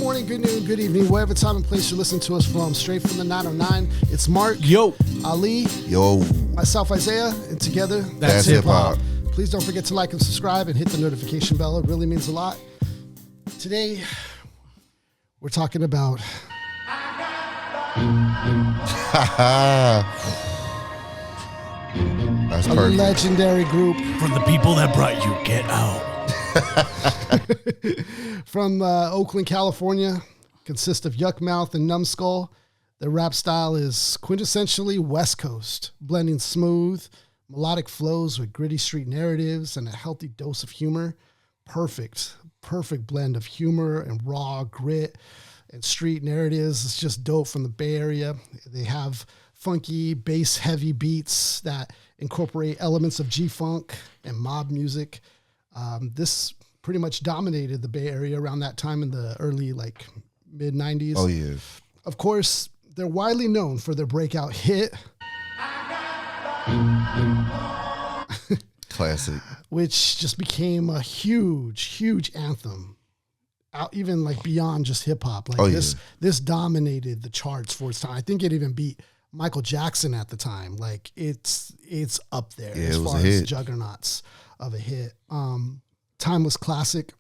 morning, good noon, good evening, whatever time and place you listen to us from. Straight from the 909, it's Mark. Yo. Ali. Yo. Myself, Isaiah. And together, that's hip-hop. Please don't forget to like and subscribe and hit the notification bell. It really means a lot. Today, we're talking about... That's a perfect. Legendary group. From the people that brought you Get Out. From Oakland, California. Consists of Yuckmouth and Numbskull. Their rap style is quintessentially West Coast, blending smooth, melodic flows with gritty street narratives and a healthy dose of humor. Perfect blend of humor and raw grit and street narratives. It's just dope from the Bay Area. They have funky, bass-heavy beats that incorporate elements of G-funk and mob music. This pretty much dominated the Bay Area around that time in the early, mid-90s. Oh, yeah. Of course, they're widely known for their breakout hit. Classic. Which just became a huge anthem. Out even beyond just hip hop. This dominated the charts for its time. I think it even beat Michael Jackson at the time. It's up there as far as juggernauts of a hit. Timeless classic,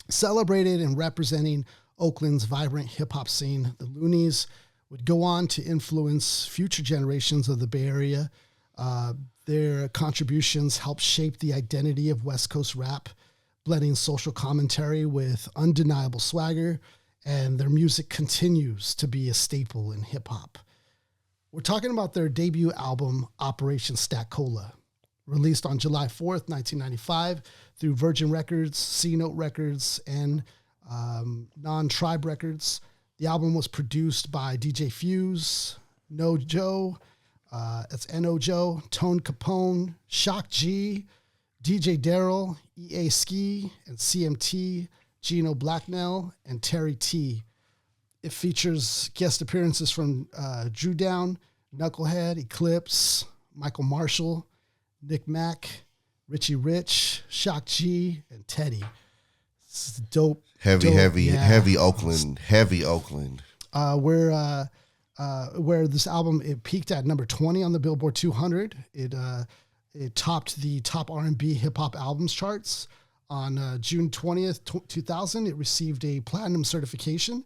celebrated and representing Oakland's vibrant hip hop scene. The Luniz would go on to influence future generations of the Bay Area. Their contributions helped shape the identity of West Coast rap, blending social commentary with undeniable swagger, and their music continues to be a staple in hip hop. We're talking about their debut album, Operation Stackola, released on July 4th, 1995 through Virgin Records, C-Note Records, and Non-Tribe Records. The album was produced by DJ Fuse, No Joe, it's N.O. Joe, Tone Capone, Shock G, DJ Daryl, EA Ski, and CMT, Gino Blacknell, and Terry T. It features guest appearances from Drew Down, Knucklehead, Eclipse, Michael Marshall, Nick Mack, Richie Rich, Shock G, and Teddy. This is dope. Heavy Oakland. Where this album, it peaked at number 20 on the Billboard 200. It topped the top R&B hip hop albums charts. On June 20th, 2000, it received a platinum certification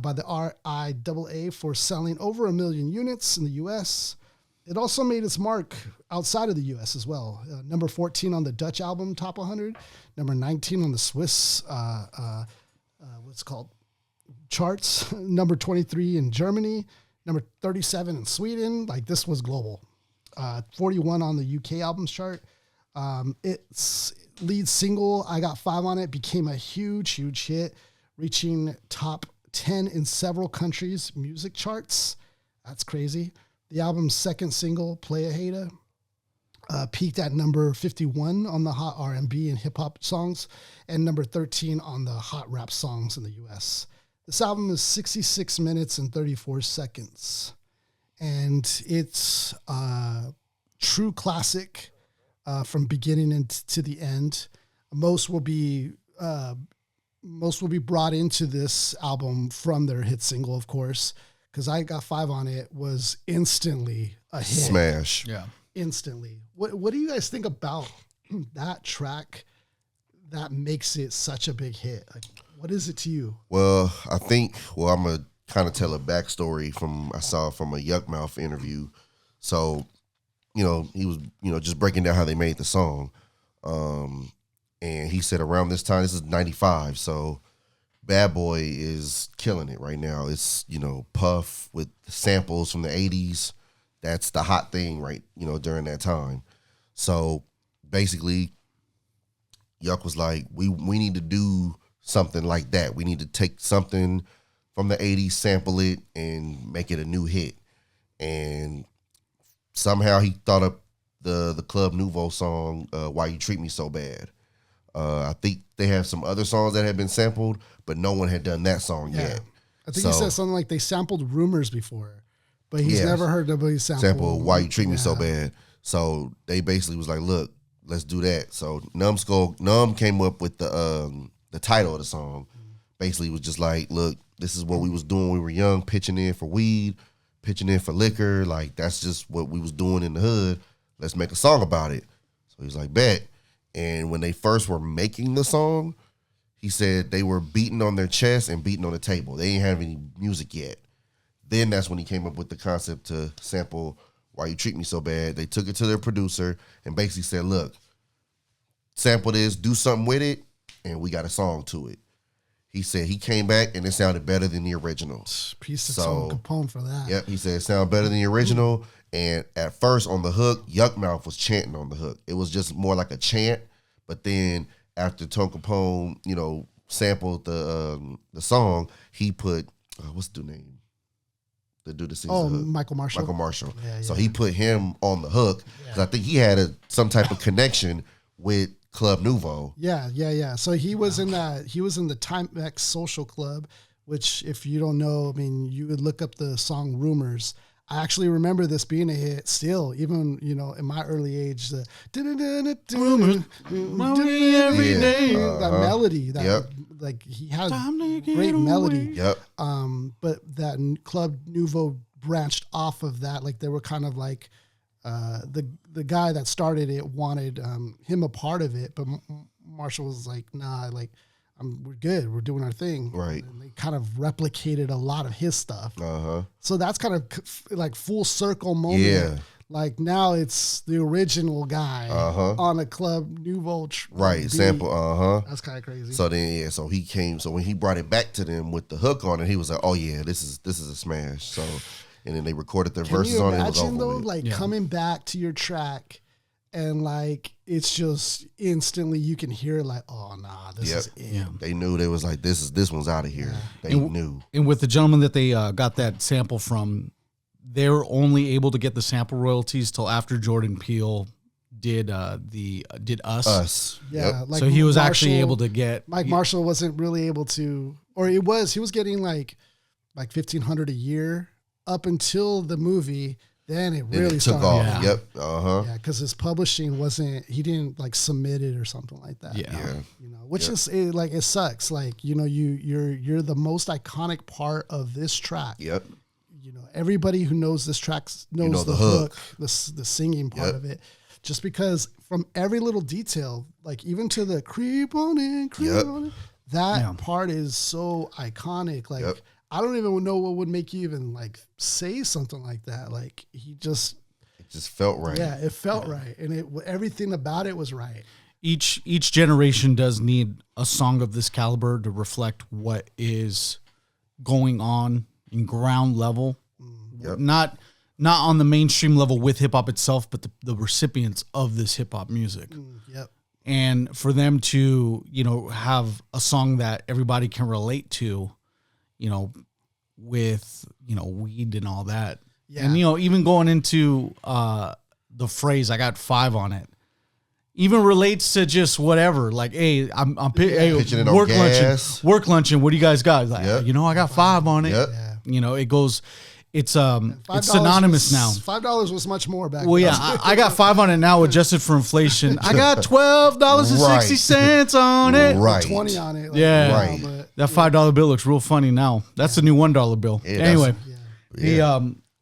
by the RIAA for selling over 1 million units in the U.S. It also made its mark outside of the U.S. as well. Number 14 on the Dutch album Top 100, number 19 on the Swiss, charts, number 23 in Germany, number 37 in Sweden. This was global. 41 on the UK albums chart. Its lead single, I Got 5 on It, became a huge hit, reaching top 10 in several countries' music charts. That's crazy. The album's second single, Play a Hater, peaked at number 51 on the Hot R&B and Hip Hop songs and number 13 on the Hot Rap songs in the U.S. This album is 66 minutes and 34 seconds, and it's a true classic from beginning to the end. Most will be brought into this album from their hit single, of course, because I Got 5 on It was instantly a hit. Smash. Yeah. Instantly. What do you guys think about that track that makes it such a big hit? What is it to you? Well, I'm going to kind of tell a backstory I saw from a Yuckmouth interview. So, he was, just breaking down how they made the song. And he said around this time, this is 95, so Bad Boy is killing it right now. It's, Puff with samples from the 80s. That's the hot thing, right, during that time. So basically, Yuck was like, we need to do something like that. We need to take something from the 80s, sample it, and make it a new hit. And somehow he thought up the Club Nouveau song, Why You Treat Me So Bad. I think they have some other songs that had been sampled, but no one had done that song yet. I think he said something like they sampled Rumors before, but he's never heard nobody sample Why You Treat Me So Bad. So they basically was like, look, let's do that. So Numb came up with the title of the song, basically was just like, look, this is what we was doing when we were young, pitching in for weed, pitching in for liquor. Like, that's just what we was doing in the hood. Let's make a song about it. So he's like, bet. And when they first were making the song, he said they were beating on their chest and beating on the table. They didn't have any music yet. Then that's when he came up with the concept to sample Why You Treat Me So Bad. They took it to their producer and basically said, look, sample this, do something with it, and we got a song to it. He said he came back and it sounded better than the original. Piece of Tone Capone for that. Yep, he said it sounded better than the original. And at first on the hook, Yuck Mouth was chanting on the hook. It was just more like a chant. But then after Tone Capone, you know, sampled the song, he put, what's the name? The dude that sings the hook. Michael Marshall. Michael Marshall. Yeah, so he put him on the hook because I think he had some type of connection with Club Nouveau. Yeah. So he was in that. He was in the Timex Social Club, which, if you don't know, I mean, you would look up the song "Rumors." I actually remember this being a hit still, even, you know, in my early age. The every day, that melody, that like he had great melody. Yep. But that Club Nouveau branched off of that. Like they were kind of like the guy that started it wanted him a part of it, but Marshall was like, nah, like we're good. We're doing our thing. Right. And they kind of replicated a lot of his stuff. So that's kind of like full circle moment. Yeah. Like now it's the original guy on a Club Nouveau. Right. Sample. That's kind of crazy. So then, so he came. So when he brought it back to them with the hook on it, he was like, oh yeah, this is a smash. So, and then they recorded their verses on it. Can you imagine though, like coming back to your track and like it's just instantly you can hear like, oh nah, this is it. Yeah. They knew they was like, this one's out of here. They knew. And with the gentleman that they got that sample from, they were only able to get the sample royalties till after Jordan Peele did Us. Us. Yeah. Yep. Like so he was Marshall, actually able to get. Mike Marshall wasn't really able to, or he was getting like $1,500 a year up until the movie. Then it really took started. off. Yeah. Yep. Yeah, because his publishing he didn't like submit it or something like that. Yeah. You know, which is like it sucks. Like, you know, you're the most iconic part of this track. Yep. You know, everybody who knows this track knows the hook, the singing part of it. Just because from every little detail, like even to the creep on in, that part is so iconic. Like I don't even know what would make you even like say something like that. Like it just felt right. Yeah, it felt right, and everything about it was right. Each generation does need a song of this caliber to reflect what is going on in ground level, not on the mainstream level with hip hop itself, but the recipients of this hip hop music. And for them to, you know, have a song that everybody can relate to, you know, with, you know, weed and all that. Yeah. And, you know, even going into the phrase, I got 5 on it, even relates to just whatever. Like, hey, I'm pitching it on gas. Work luncheon. What do you guys got? Like, you know, I got 5 on it. Yeah. You know, it goes, it's synonymous now. $5 was much more back then. Well, yeah, I got 5 on it now, adjusted for inflation. I got $12.60 on it. Right. 20 on it. Like, yeah. Right. That $5 bill looks real funny now. That's the new $1 bill. Yeah, anyway,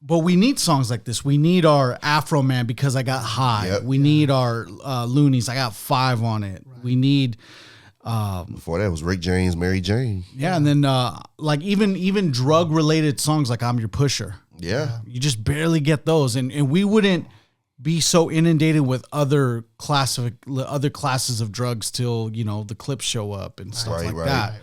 but we need songs like this. We need our Afro Man, Because I Got High. We need our Luniz. I got 5 on it. Right. We need. Before that was Rick James, Mary Jane. Yeah, and then like even drug related songs like I'm Your Pusher. Yeah. You just barely get those, and we wouldn't be so inundated with other classes of drugs till, you know, the clips show up and stuff like that. Right.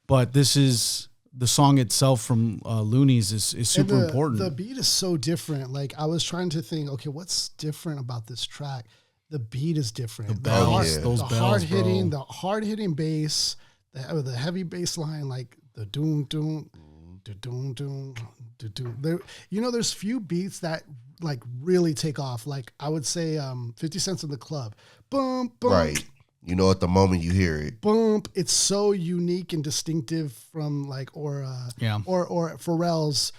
But this is the song itself from Luniz is super important. The beat is so different. Like I was trying to think, okay, what's different about this track? The beat is different. The bells, those bells, the hard hitting bass, the heavy bass line, like the doom doom, doom doom, doom. There, you know, there's few beats that like really take off. Like I would say, 50 Cent in the Club, boom, boom. Right. You know, at the moment you hear it, boom. It's so unique and distinctive from like or Pharrell's.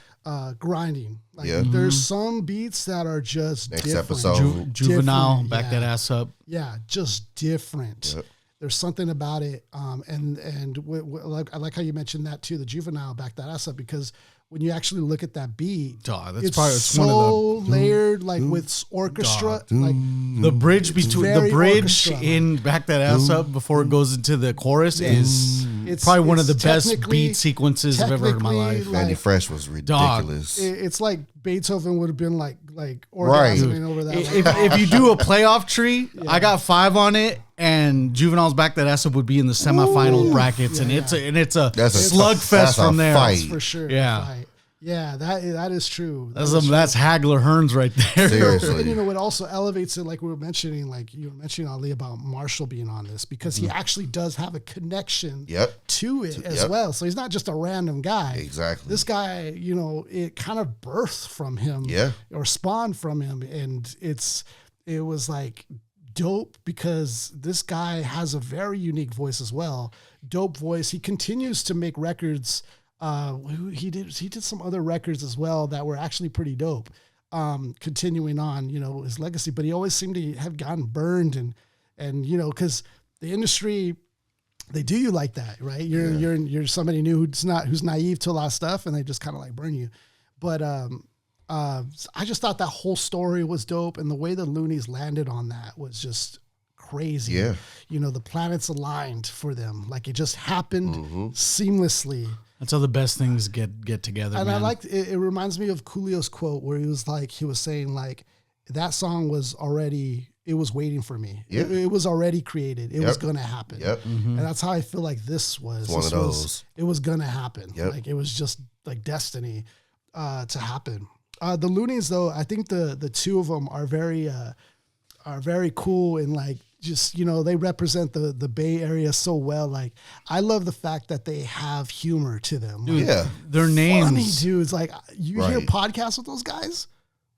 Grinding. Like there's some beats that are just next different. episode Juvenile, different, back that ass up. Yeah, just different. There's something about it, like I like how you mentioned that too. The Juvenile backed that ass up because when you actually look at that beat, it's so one of the, layered, like with orchestra, like the bridge between the bridge in Back That Ass Up before it goes into the chorus is it's probably one of the best beat sequences I've ever heard in my life. Manny Fresh was ridiculous. It's like Beethoven would have been like orgasming over that. If you do a playoff tree, I got 5 on it, and Juvenile's Back That Ass Up would be in the semifinal brackets, and it's a slugfest from there. That's for sure. Yeah. Yeah, that is true. That's Hagler Hearns right there. Seriously. And, it also elevates it, like we were mentioning, like you were mentioning, Ali, about Marshall being on this, because he actually does have a connection to it as well. So he's not just a random guy. Exactly. This guy, it kind of birthed from him or spawned from him. And it was like dope because this guy has a very unique voice as well. Dope voice. He continues to make records. He did some other records as well that were actually pretty dope. Continuing on, his legacy, but he always seemed to have gotten burned and because the industry, they do you like that, right? You're somebody new who's naive to a lot of stuff, and they just kind of like burn you. But I just thought that whole story was dope, and the way the Luniz landed on that was just crazy. Yeah, the planets aligned for them, like it just happened seamlessly. That's how the best things get together. And I liked it. It reminds me of Coolio's quote where he was saying like that song was already, it was waiting for me. Yeah. It was already created. It was going to happen. Yep. And that's how I feel like this was. It's one of those. It was going to happen. Yep. Like it was just like destiny to happen. The Luniz though, I think the two of them are very cool and like, just, they represent the Bay Area so well. Like, I love the fact that they have humor to them. Dude, like, their names. Funny dudes. Like, you hear podcasts with those guys,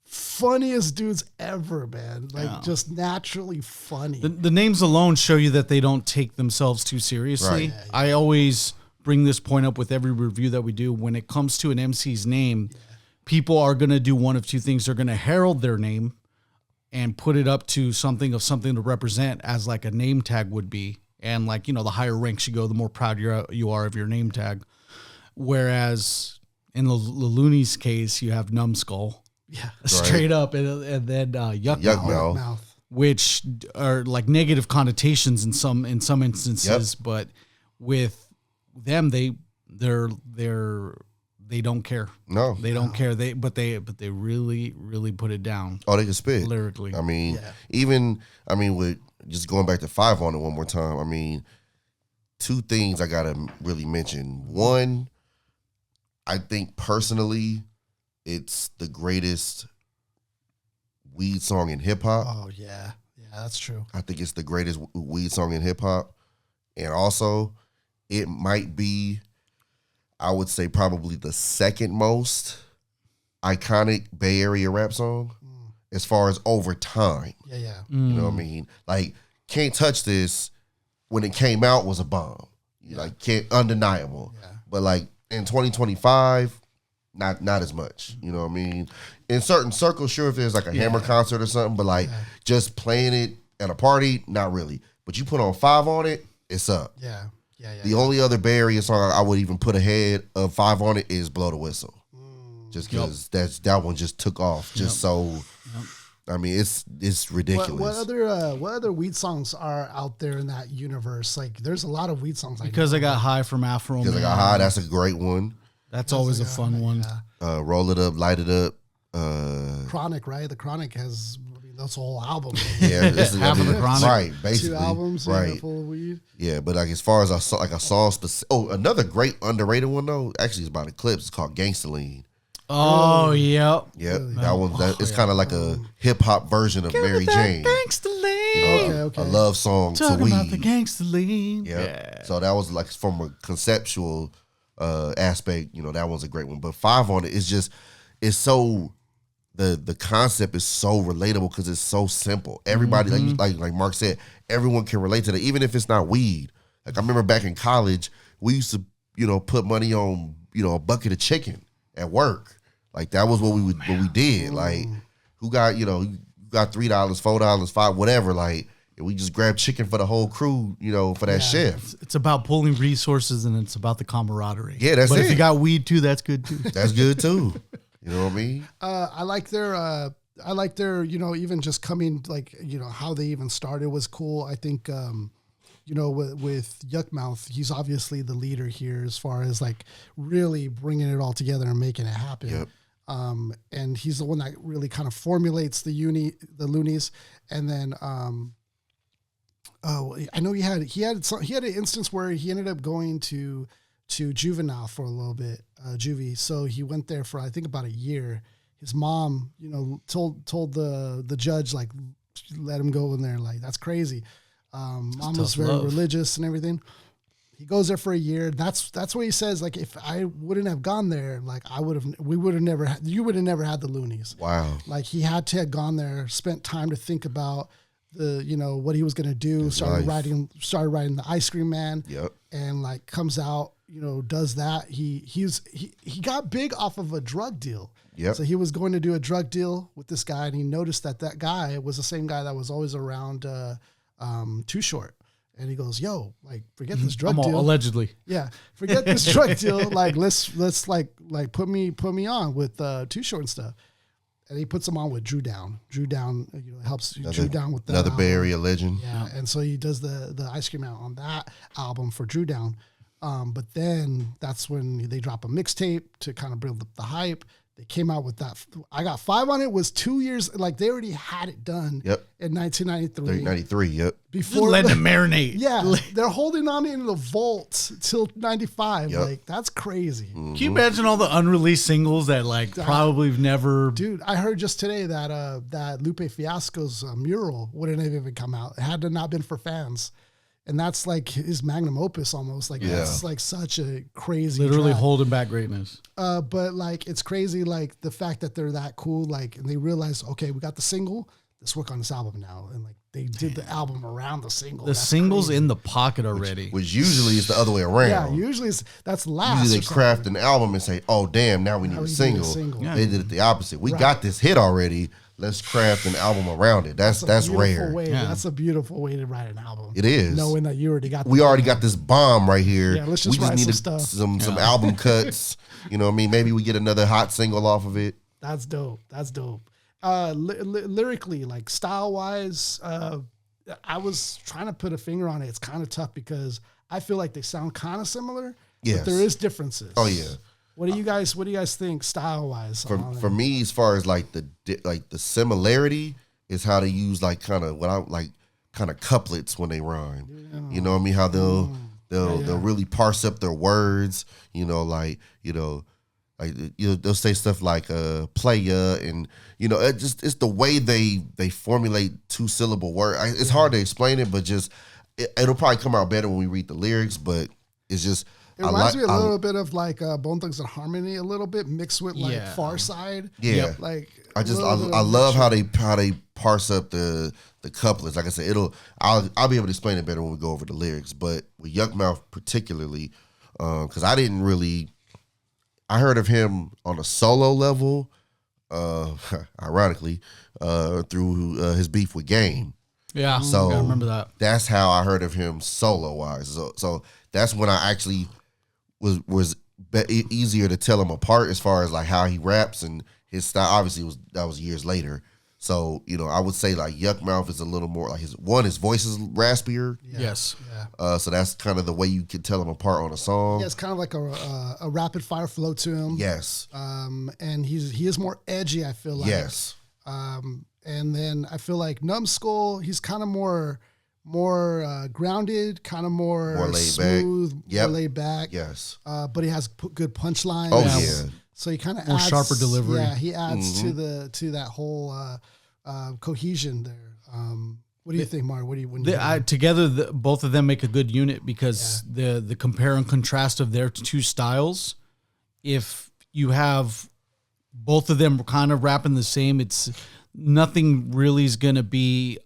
funniest dudes ever, man. Like, just naturally funny. The names alone show you that they don't take themselves too seriously. Right. I always bring this point up with every review that we do. When it comes to an MC's name, people are going to do one of two things. They're going to herald their name and put it up to something to represent as like a name tag would be. And like, the higher ranks you go, the more proud you are of your name tag. Whereas in the Luniz case, you have Numbskull. Yeah. Straight up. And then Yuck Mouth. Which are like negative connotations in some instances. But with them, they don't care. No, they don't care. They really, really put it down. Oh, they can spit lyrically. I mean, with just going back to 5 on it one more time. I mean, 2 things I gotta really mention. One, I think personally, it's the greatest weed song in hip hop. Oh yeah, that's true. I think it's the greatest weed song in hip hop, and also, it might be, I would say, probably the second most iconic Bay Area rap song as far as over time. Yeah. You know what I mean? Like, Can't Touch This, when it came out, was a bomb. Like, undeniable. Yeah. But like in 2025, not as much. You know what I mean? In certain circles, sure, if there's like a Hammer concert or something, but like just playing it at a party, not really. But you put on 5 on it, it's up. Yeah. The only other Bay Area song I would even put ahead of 5 on it is Blow the Whistle. Just because that one just took off. I mean, it's ridiculous. What other weed songs are out there in that universe? Like, there's a lot of weed songs. Because I Got High from Afro Man. Because I Got High, that's a great one. That's always a fun one. Yeah. Roll It Up, Light It Up. Chronic, right? The Chronic has... That's a whole album. Yeah, half of the Chronic. Right, basically. 2 albums, full of weed. Yeah, but like as far as a song specific. Oh, another great underrated one though. Actually, it's about Eclipse. It's called Gangstaline. Oh, yep. Yep, that one. It's kind of like a hip hop version of Mary Jane. Gangstaline. Okay. A love song Talking to weed. about the Gangstaline. Yeah. So that was like from a conceptual aspect. That one's a great one. But 5 on it is just, it's so. The concept is so relatable because it's so simple. Everybody, like Mark said, everyone can relate to that, even if it's not weed. Like, I remember back in college, we used to, put money on, a bucket of chicken at work. Like, that was what we did. Like, who got, you got $3, $4, $5, whatever. Like, and we just grab chicken for the whole crew, for that chef. It's about pulling resources and it's about the camaraderie. Yeah, that's it. But if you got weed too, that's good too. That's good too. You know what I mean? I like their, even just coming, how they even started was cool. I think, with Yuckmouth, he's obviously the leader here as far as like really bringing it all together and making it happen. Yep. And he's the one that really kind of formulates the Luniz. And then, I know he had an instance where he ended up going to Juvenile for a little bit, Juvie. So he went there for, I think, about a year. His mom, told the judge, like, let him go in there. Like, that's crazy. Mom was very religious and everything. He goes there for a year. That's what he says. Like, if I wouldn't have gone there, like you would have never had the Luniz. Wow. Like, he had to have gone there, spent time to think about what he was going to do. Started writing the Ice Cream Man. Yep. And like comes out, does that. He got big off of a drug deal. Yep. So he was going to do a drug deal with this guy, and he noticed that guy was the same guy that was always around Too Short. And he goes, "Yo, like, forget this drug deal." Allegedly. Yeah, forget this drug deal. Like, let's like put me on with Too Short and stuff. And he puts him on with Drew Down. Drew Down, helps Drew Down with another Bay Area legend. Yeah, and so he does the Ice Cream out on that album for Drew Down. But then that's when they drop a mixtape to kind of build up the hype. They came out with that. I Got 5 on it was 2 years. Like, they already had it done. Yep. In 1993. 93. Yep. Before letting it marinate. Yeah, they're holding on in the vault till 95. Yep. Like, that's crazy. Can you imagine all the unreleased singles that probably never? Dude, I heard just today that Lupe Fiasco's mural wouldn't have even come out. It had to not been for fans. And that's like his magnum opus almost. Like, that's like such a crazy literally track. holding back greatness. But like, it's crazy, like the fact that they're that cool, like, and they realize, okay, we got the single, let's work on this album now. And like, they did the album around the single. The single's crazy. In the pocket already. Which usually is the other way around. Yeah, usually that's last. Usually they craft an album and say, oh, damn, now we need a single. Yeah. They did it the opposite. We got this hit already. Let's craft an album around it. That's rare. That's a beautiful way to write an album. It is. Knowing that you already got we already got this bomb right here. Yeah, let's just write need some stuff. Some album cuts. You know what I mean? Maybe we get another hot single off of it. That's dope. Lyrically, like style-wise, I was trying to put a finger on it. It's kind of tough because I feel like they sound kind of similar, but there is differences. Oh, yeah. What do you guys think style wise? For me, as far as like the similarity is how they use like kind of couplets when they rhyme. Yeah. You know what I mean? How they'll really parse up their words. They'll say stuff like playa, and it's the way they formulate 2-syllable words. It's hard to explain it, but just it'll probably come out better when we read the lyrics. But it's just. It reminds me a little bit of like Bone Thugs and Harmony a little bit mixed with like Far Side. Yeah. Like I love how they parse up the couplets. Like I said, I'll be able to explain it better when we go over the lyrics. But with Yuckmouth particularly, because I heard of him on a solo level, ironically, through his beef with Game. Yeah, so I remember that. That's how I heard of him solo wise. So that's when I actually was easier to tell him apart as far as like how he raps and his style. Obviously, that was years later. So I would say like Yuckmouth is a little more like his voice is raspier. Yeah. Yes. Yeah. So that's kind of the way you can tell him apart on a song. Yeah, it's kind of like a rapid fire flow to him. Yes. And he is more edgy, I feel like. Yes. And then I feel like Numbskull, he's kind of more grounded, kind of more laid smooth, back. Yep. more laid back. Yes. But he has good punchlines. Oh yeah. So he kind of more adds sharper delivery. Yeah, he adds to that whole cohesion there. What do you think, Mar? Together, both of them make a good unit because the compare and contrast of their two styles. If you have both of them kind of rapping the same, it's nothing really is going to be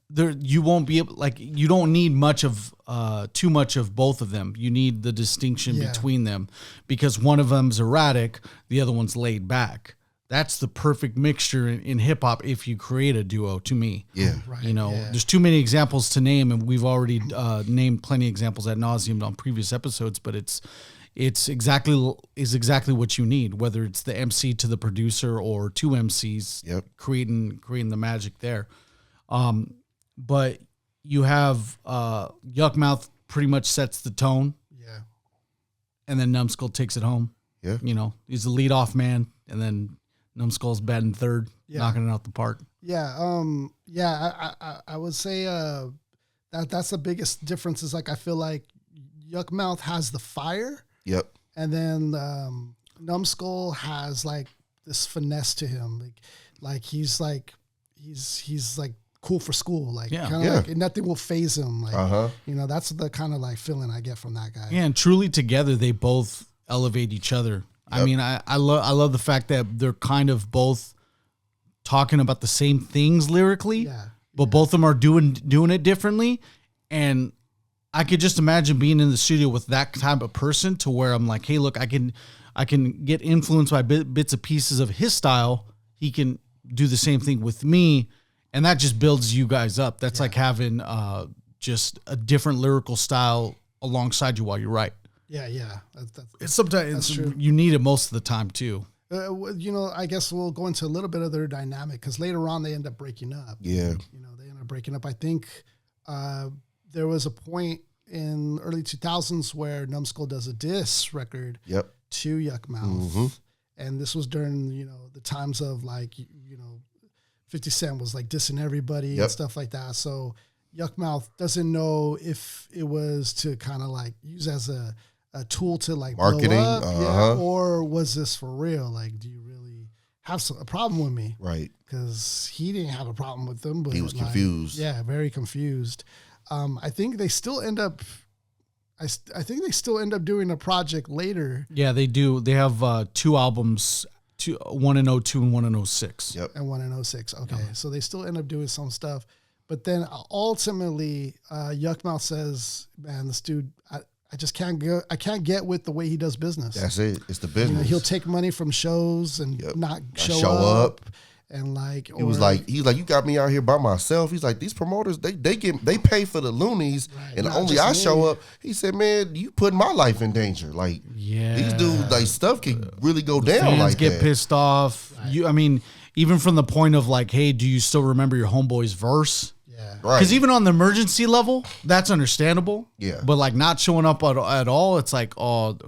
there. You won't be able, like, you don't need too much of both of them. You need the distinction between them because one of them's erratic, the other one's laid back. that's the perfect mixture in hip hop if you create a duo, to me. Yeah. Right, You know, yeah. there's too many examples to name, and we've already named plenty of examples ad nauseum on previous episodes, but it's exactly what you need, whether it's the MC to the producer or two MCs creating the magic there. But you have Yuck Mouth pretty much sets the tone. Yeah. And then Numbskull takes it home. Yeah. You know, he's the lead off man, and then Numbskull's batting third, knocking it out the park. Yeah. I would say that's the biggest difference is like I feel like Yuck Mouth has the fire. Yep. And then Numbskull has like this finesse to him. Like he's like cool for school. Like like nothing will faze him. Like you know, that's the kind of like feeling I get from that guy. Yeah, and truly together they both elevate each other. Yep. I mean, I love the fact that they're kind of both talking about the same things lyrically, but both of them are doing it differently. And I could just imagine being in the studio with that type of person to where I'm like, hey, look, I can get influenced by bits and pieces of his style. He can do the same thing with me, and that just builds you guys up. That's like having just a different lyrical style alongside you while you write. Yeah. Sometimes true. You need it most of the time too. You know, I guess we'll go into a little bit of their dynamic because later on they end up breaking up. Yeah. You know, they end up breaking up. I think there was a point in early 2000s where Numbskull does a diss record to Yuck Mouth. And this was during, you know, the times of like, you know, 50 Cent was like dissing everybody and stuff like that. So Yuck Mouth doesn't know if it was to kind of like use as a tool to like marketing, blow up, or was this for real? Like, do you really have a problem with me? Right. Because he didn't have a problem with them, but he was like, confused. Yeah, very confused. I think they still end up. I think they still end up doing a project later. Yeah, they do. They have two albums, one in 02 and one in 06. Yep. And one in 06. Okay, so they still end up doing some stuff. But then ultimately, Yuck Mouth says, "Man, this dude, I just can't go. I can't get with the way he does business. That's it. It's the business. You know, he'll take money from shows and not show up. And like he was like, you got me out here by myself. He's like, these promoters, they pay for the Luniz, and only I show up. He said, man, you putting my life in danger. Like, these dudes, like stuff can really go down. Fans like get that. pissed off. Right. I mean, even from the point of like, hey, do you still remember your homeboy's verse? Yeah, right. Because even on the emergency level, that's understandable. Yeah, but like not showing up at all, it's like, oh,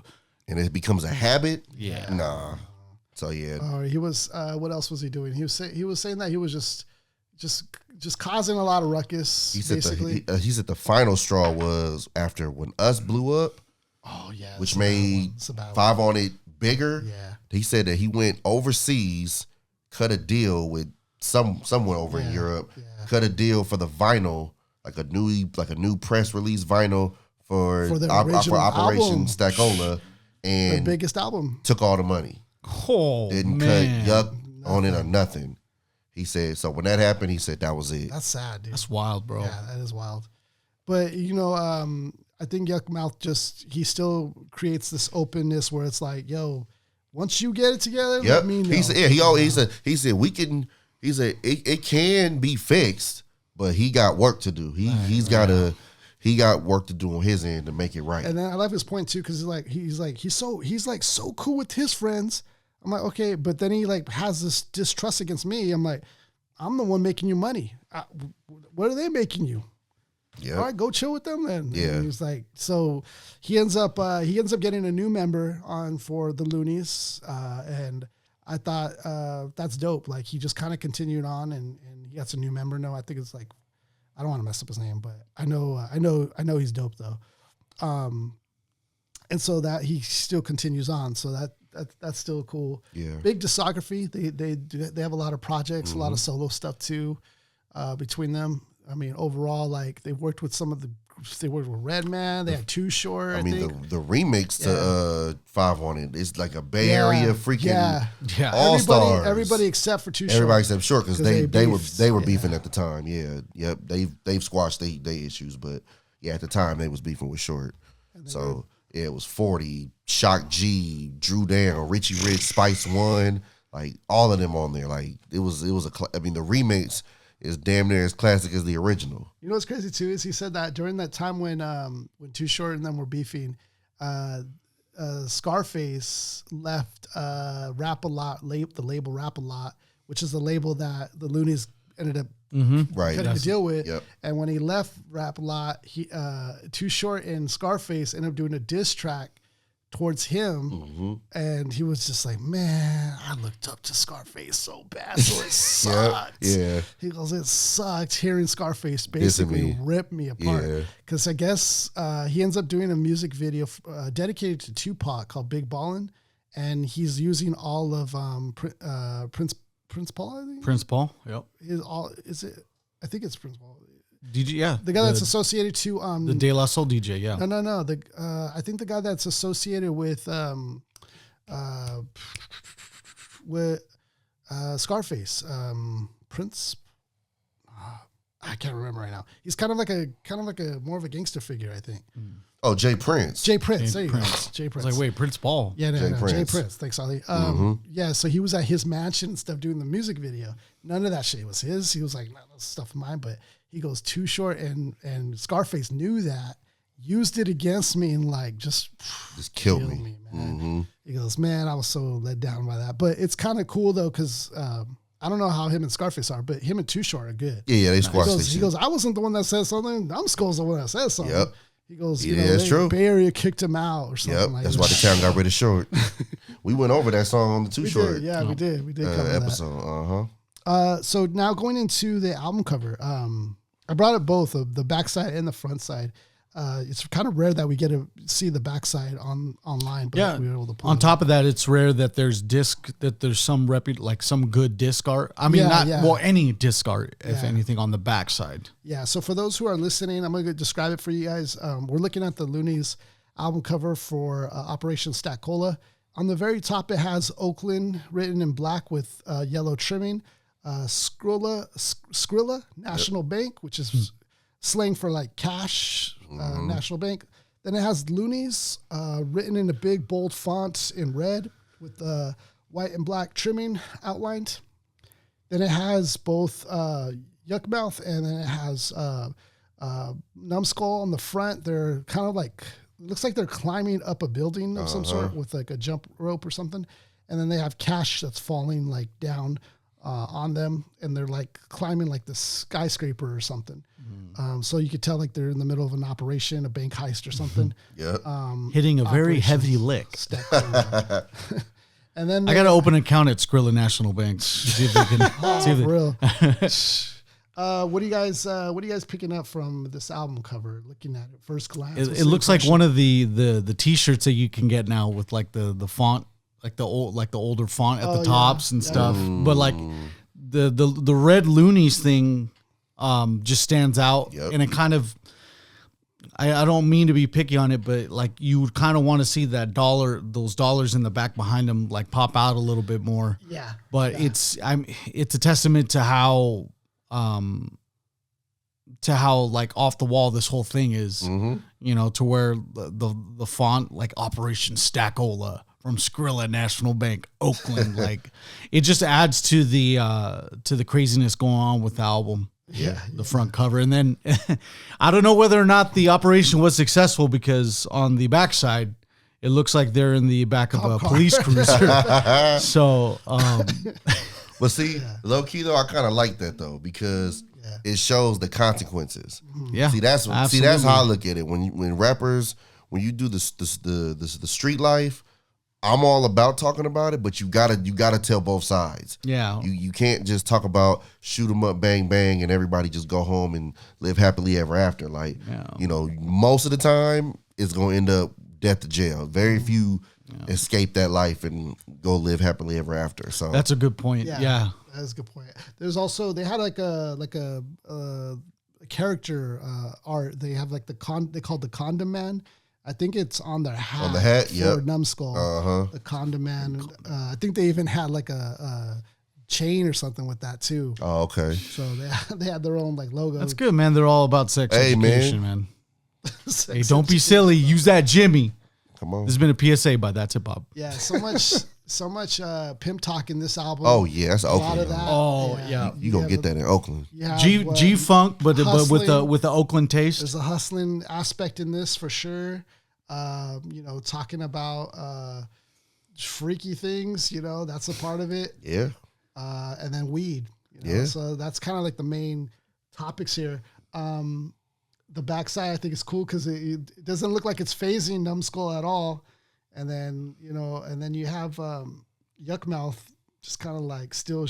and it becomes a habit. Yeah, nah. So yeah, he was. What else was he doing? He was saying that he was just causing a lot of ruckus. He said basically, he said the final straw was after when Us blew up. Oh yeah, which made 5 on It bigger. Yeah, he said that he went overseas, cut a deal with somewhere over in Europe, cut a deal for the vinyl, like a new press release vinyl for Operation Stackola, and the biggest album. Took all the money. Oh, didn't man. cut Yuck on it or nothing. He said, so when that happened, he said that was it. That's sad, dude. That's wild, bro. Yeah, that is wild. But, you know, I think Yuck Mouth he still creates this openness where it's like, yo, once you get it together, let me know. He said, he said it can be fixed, but he got work to do. He got work to do on his end to make it right. And then I love his point too, because he's so cool with his friends. I'm like, okay, but then he like has this distrust against me. I'm like, I'm the one making you money. What are they making you? Yeah. All right, go chill with them then. Yeah. And he was like, so he ends up getting a new member on for the Luniz, and I thought that's dope. Like he just kind of continued on, and he gets a new member. No, I think it's like, I don't want to mess up his name, but I know he's dope though. And so that he still continues on. So that's still cool. Yeah. Big discography. They have a lot of projects, a lot of solo stuff too, between them. I mean, overall, like they worked with they worked with Redman. They had Too Short. I think the remix to 5 on It is like a Bay Area freaking all stars. Everybody except for Too Short. Everybody except Short because they were beefing at the time. Yeah, yep. They've squashed their issues, but yeah, at the time they was beefing with Short. So it was 40, Shock G, Drew Down, Richie Rich, Spice One. like all of them on there. Like it was the remix is damn near as classic as the original. You know what's crazy too is he said that during that time when Too Short and them were beefing, Scarface left Rap A Lot, the label Rap A Lot, which is the label that the Luniz ended up cutting to deal with. Yep. And when he left Rap A Lot, he Too Short and Scarface ended up doing a diss track towards him, and he was just like, man, I looked up to Scarface so bad, so it sucked. Yeah. He goes, it sucked hearing Scarface basically rip me apart. Because I guess he ends up doing a music video dedicated to Tupac called Big Ballin', and he's using all of Prince Paul, I think? Prince Paul, yep. I think it's Prince Paul. DJ, yeah. The guy that's associated to the De La Soul DJ, yeah. No. I think the guy that's associated with Scarface, Prince. I can't remember right now. He's kind of like a more of a gangster figure, I think. Oh, Jay Prince. There you go. Jay Prince. I was like, wait, Prince Paul. Yeah, no, Jay Prince. Thanks, Ali. Yeah, so he was at his mansion and stuff doing the music video. None of that shit was his. He was like, no, that's stuff of mine. But he goes, Too Short and Scarface knew that, used it against me, and like just killed me, man. He goes, man, I was so let down by that. But it's kind of cool though, because I don't know how him and Scarface are, but him and Too Short are good. Yeah, they squashed this shit. He goes, I wasn't the one that said something. I'm Skull's the one that said something. Yep. He goes, that's true. Bay Area kicked him out or something like that. That's why the town got rid of Short. We went over that song on the Too Short. Yeah, we did. We did cover episode. So now going into the album cover, I brought up both of the backside and the front side. It's kind of rare that we get to see the backside online, but we were able to pull on top of that, it's rare that there's some some good disc art. I mean, any disc art, if anything, on the backside. Yeah. So for those who are listening, I'm going to describe it for you guys. We're looking at the Luniz album cover for Operation Stackola. On the very top, it has Oakland written in black with yellow trimming. Skrilla National Bank, which is slang for like cash, National Bank. Then it has Luniz written in a big bold font in red with white and black trimming outlined. Then it has both Yuckmouth and then it has Numbskull on the front. They're kind of like, looks like they're climbing up a building of some sort with like a jump rope or something. And then they have Cash that's falling like down on them, and they're like climbing like the skyscraper or something. So you could tell like they're in the middle of an operation, a bank heist or something. Hitting a very heavy lick. And then I got to open an account at Skrilla National Bank. See if they can. What are you guys picking up from this album cover? Looking at it first glance, it looks like one of the T-shirts that you can get now with like the font. Like the older font at the tops and stuff, but like the red Luniz thing just stands out, and it kind of I don't mean to be picky on it, but like you would kind of want to see those dollars in the back behind them like pop out a little bit more. Yeah, but it's a testament to how like off the wall this whole thing is, you know, to where the font like Operation Stackola from Skrilla National Bank, Oakland, like it just adds to the craziness going on with the album. The front cover. And then I don't know whether or not the operation was successful, because on the backside it looks like they're in the back of a police cruiser. So but see, low key though, I kind of like that though, because it shows the consequences. Yeah. See, that's how I look at it. When rappers, when you do the street life, I'm all about talking about it, but you gotta tell both sides. Yeah. You can't just talk about shoot 'em up, bang, bang, and everybody just go home and live happily ever after. Like, you know, most of the time it's gonna end up death to jail. Very few escape that life and go live happily ever after. So that's a good point. Yeah. That's a good point. There's also, they had like a character art. They have like they called the Condom Man. I think it's on their hat. On the hat, for Numbskull, the Condom Man. I think they even had like a chain or something with that too. Oh, okay. So they had their own like logo. That's good, man. They're all about sex education, man. Hey, don't be silly. Use that Jimmy. Come on. This has been a PSA by That's Hip Hop. Yeah, so much. pimp talk in this album. Oh yeah, that's a Oakland. lot of that. Oh yeah, you gonna get that in Oakland. G funk, but with the Oakland taste. There's a hustling aspect in this for sure. Talking about freaky things. That's a part of it. Yeah. And then weed. So that's kind of like the main topics here. The backside I think is cool because it doesn't look like it's phasing Numbskull at all. And then, you have Yuckmouth just kind of like still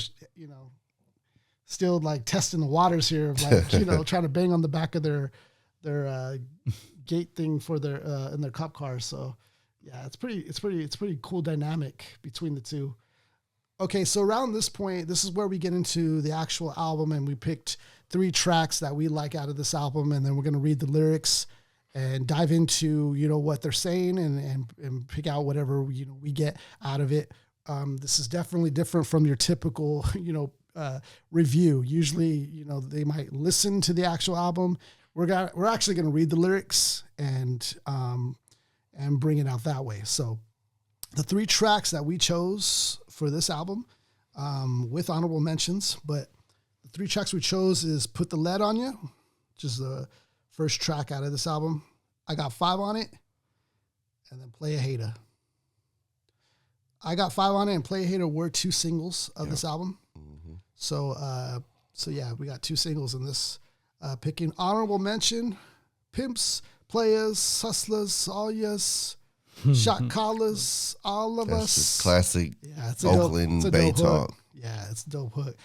like testing the waters here of like, trying to bang on the back of their gate thing for their in their cop cars. So yeah, it's pretty cool dynamic between the two. Okay, so around this point, this is where we get into the actual album, and we picked 3 tracks that we like out of this album, and then we're going to read the lyrics and dive into, what they're saying and pick out whatever, we get out of it. This is definitely different from your typical, review. Usually, they might listen to the actual album. We're actually going to read the lyrics and bring it out that way. So the 3 tracks that we chose for this album, with honorable mentions, but the 3 tracks we chose is Put the Lead on You, which is the first track out of this album. I Got 5 on it, and then Play a Hater. I Got 5 on it and Play a Hater were 2 singles of this album. Mm-hmm. So yeah, we got 2 singles in this. Picking honorable mention, Pimps, Players, Hustlers, All Yes, Shot Callers, All of Us. Just classic it's Oakland Bay talk. Yeah, it's a dope hook.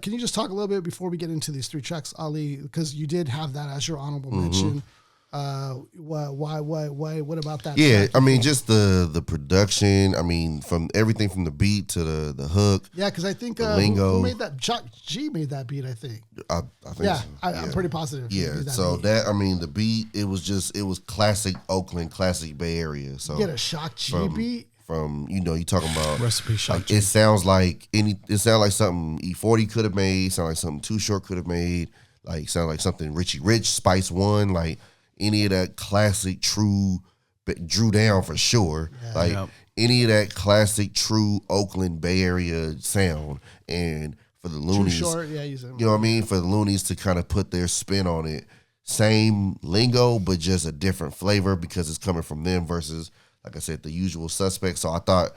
Can you just talk a little bit before we get into these 3 tracks, Ali? Because you did have that as your honorable mention. What about that? Yeah, track? I mean, just the production. I mean, from everything from the beat to the hook. Yeah, because I think lingo. who made that? Chuck G made that beat, I think. I think yeah, so. I'm pretty positive. Yeah, the beat, it was classic Oakland, classic Bay Area. So you get a Shock G beat. From you talking about Recipe Shock like, G. it sounds like something E40 could have made, sound like something Too Short could have made, like sound like something Richie Rich, Spice One, like any of that classic true Drew Down for sure. Any of that classic true Oakland Bay Area sound. And for the Luniz, Short, you know what I mean? For the Luniz to kind of put their spin on it. Same lingo, but just a different flavor because it's coming from them versus, like I said, the usual suspects. So I thought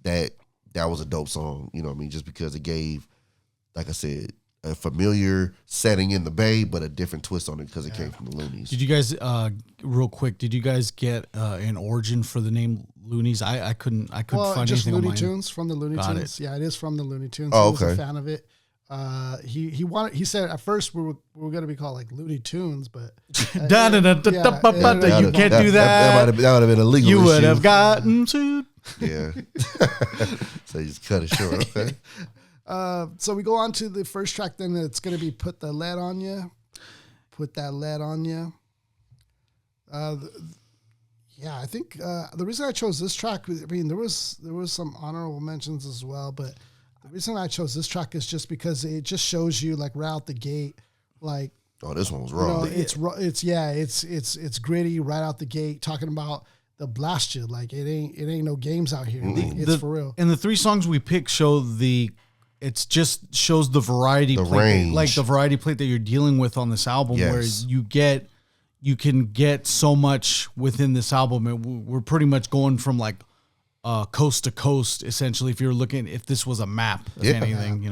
that was a dope song, you know what I mean? Just because it gave, like I said, a familiar setting in the Bay, but a different twist on it because it came from the Luniz. Did you guys, real quick, get an origin for the name Luniz? I couldn't find just anything Looney Tunes from the Looney Tunes. Yeah, it is from the Looney Tunes. Oh, he was a fan of it. He said at first we were going to be called like Looney Tunes, but you can't do that. That would have been illegal. You would have gotten sued. Yeah. So you just cut it short. Okay. So we go on to the first track. Then it's going to be Put the Lead on You. Put that lead on you. Yeah, I think the reason I chose this track, I mean, there was some honorable mentions as well, but the reason I chose this track is just because it just shows you like right out the gate, like, oh, this one was raw. It's gritty right out the gate, talking about the blast you. Like it ain't no games out here. It's for real. And the 3 songs we picked shows the variety plate, range. like the variety plate that you're dealing with on this album, where you can get so much within this album. And we're pretty much going from like coast to coast, essentially. If this was a map, anything,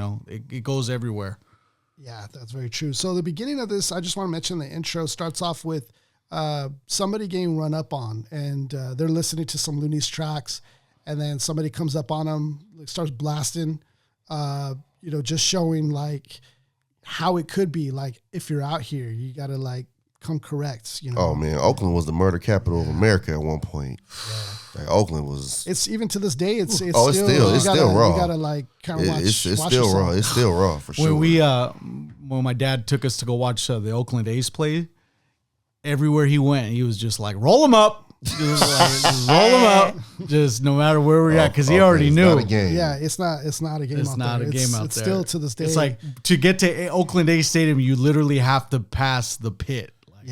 it goes everywhere. Yeah, that's very true. So the beginning of this, I just want to mention the intro starts off with somebody getting run up on, and they're listening to some Luniz tracks, and then somebody comes up on them, like, starts blasting, just showing like how it could be. Like if you're out here, you got to like come correct. Oh man, Oakland was the murder capital of America at one point. Yeah. Like Oakland was. It's even to this day. It's still raw. You gotta like kind of watch. It's still raw. It's still raw for sure. When my dad took us to go watch the Oakland A's play, everywhere he went, he was just like, "Roll them up." Just roll them up, just no matter where we're at, because he already knew. Not a game. Yeah, it's not a game. It's out not there. a game out it's there. Still to this day. It's like to get to Oakland A's Stadium, you literally have to pass the pit. Like,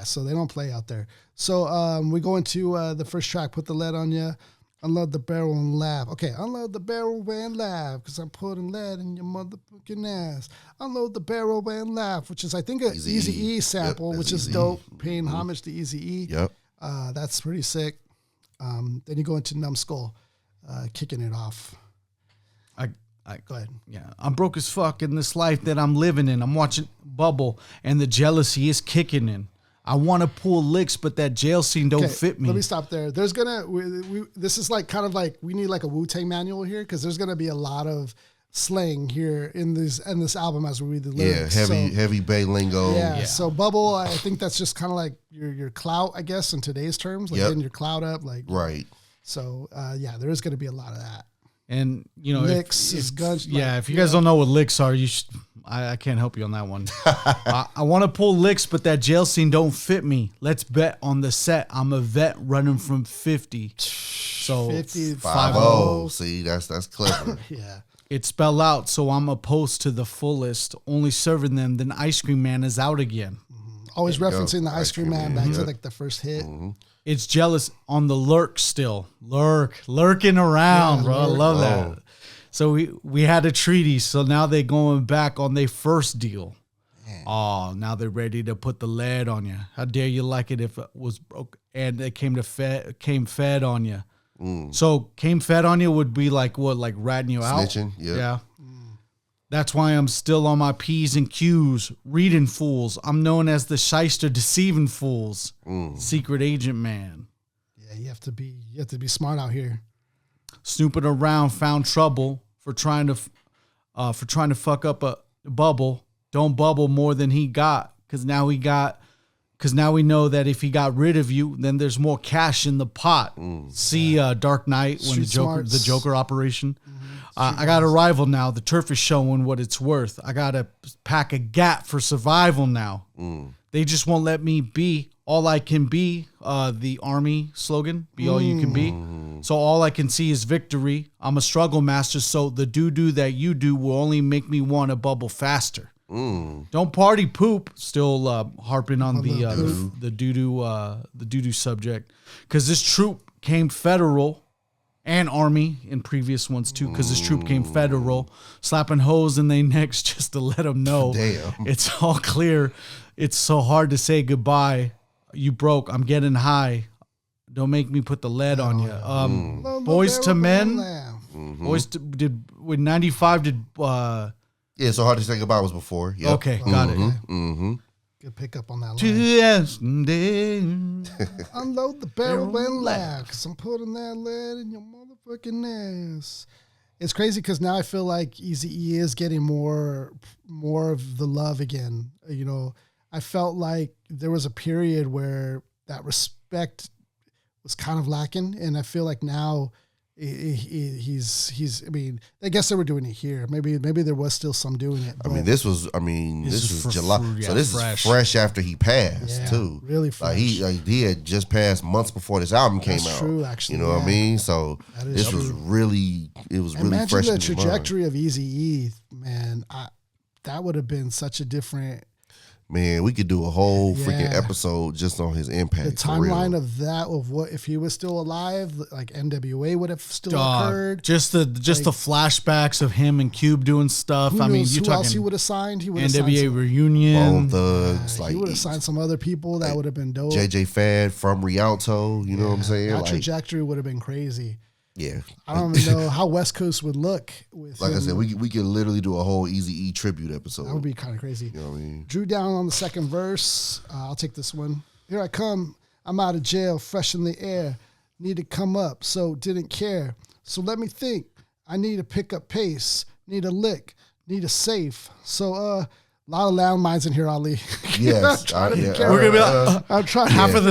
So they don't play out there. So we go into the first track, Put the Lead on You. Unload the barrel and laugh. Okay, unload the barrel and laugh because I'm putting lead in your motherfucking ass. Unload the barrel and laugh, which is, I think, an Eazy-E sample, which is dope, paying homage to Eazy-E. Yep. That's pretty sick. Then you go into Numbskull, kicking it off. Go ahead. Yeah, I'm broke as fuck in this life that I'm living in. I'm watching Bubble, and the jealousy is kicking in. I want to pull licks, but that jail scene don't fit me. Let me stop there. There's this is like kind of like we need like a Wu-Tang manual here because there's gonna be a lot of slang here in this album as we read the lyrics. Yeah, heavy Bay lingo. Yeah. So Bubble, I think that's just kind of like your clout, I guess, in today's terms, like getting your clout up, like right. So there is gonna be a lot of that. And you know, licks is guns. Yeah, if you guys don't know what licks are, you should. I can't help you on that one. I want to pull licks, but that jail scene don't fit me. Let's bet on the set. I'm a vet running from 50. So 50-50. See, that's clever. Yeah. It's spelled out, so I'm opposed to the fullest. Only serving them, then Ice Cream Man is out again. Always referencing the Ice Cream Man back to like the first hit. It's jealous on the lurk still. Lurking around, bro. I love that. So we had a treaty, so now they going back on their first deal. Man. Oh, now they're ready to put the lead on you. How dare you like it if it was broke and it came fed on you. So came fed on you would be like what, like ratting you out? Snitching, yeah. That's why I'm still on my P's and Q's, reading fools. I'm known as the shyster deceiving fools. Secret agent man. Yeah, you have to be smart out here. Snooping around, found trouble for trying to fuck up a bubble. Don't bubble more than he got, because now we know that if he got rid of you, then there's more cash in the pot. See, Dark Knight when the Joker operation. I got a rival now. The turf is showing what it's worth. I got to pack a gap for survival now. They just won't let me be all I can be. The army slogan, be all you can be. So all I can see is victory. I'm a struggle master, so the doo-doo that you do will only make me want to bubble faster. Don't party poop. Still harping on the doo-doo subject, because this troop came federal and army in previous ones too, because this troop came federal, slapping hoes in their necks just to let them know it's all clear. It's so hard to say goodbye. You broke. I'm getting high. Don't make me put the lead on you. Boys to Men. Boys to, did with 95 did. Yeah, so hard to say goodbye was before. Yep. Okay, got it. Good pick up on that line. Unload the barrel and laugh, because I'm putting that lead in your motherfucking ass. It's crazy because now I feel like Eazy-E is getting more of the love again. You know, I felt like there was a period where that respect was kind of lacking, and I feel like now he's. I mean, I guess they were doing it here. Maybe there was still some doing it. This was July, so this is fresh after he passed too. Really fresh. He had just passed months before this album came out. True, actually. You know what I mean? So this was really fresh. Imagine the trajectory of Eazy-E, man. That would have been such a different. Man, we could do a whole freaking episode just on his impact. The timeline of what if he was still alive, like NWA would have still occurred. Just the flashbacks of him and Cube doing stuff. Who else he would have signed? He would have NWA signed reunion. Bone Thugs. He would have signed some other people that would have been dope. JJ Fad from Rialto. You know what I'm saying? That trajectory would have been crazy. Yeah, I don't even know how West Coast would look with. Like I said, we could literally do a whole Eazy-E tribute episode. That would be kind of crazy. You know what I mean? Drew down on the second verse. I'll take this one. Here I come. I'm out of jail, fresh in the air. Need to come up, so didn't care. So let me think. I need to pick up pace. Need a lick. Need a safe. So a lot of landmines in here, Ali. Yes, we're gonna be like, I'm trying. Half of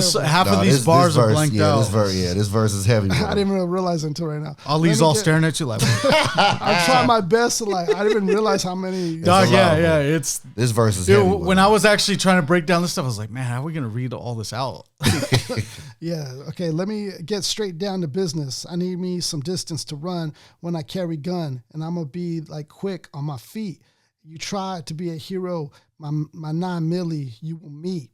these bars are blanked out. This verse is heavy. I didn't even realize until right now. Ali's all staring at you like. I'm trying my best to I didn't even realize how many. Dog, it's this verse is heavy. When I was actually trying to break down this stuff, I was like, man, how are we gonna read all this out? Yeah. Okay. Let me get straight down to business. I need me some distance to run when I carry gun, and I'm gonna be like quick on my feet. You try to be a hero, my 9 milli, you will meet.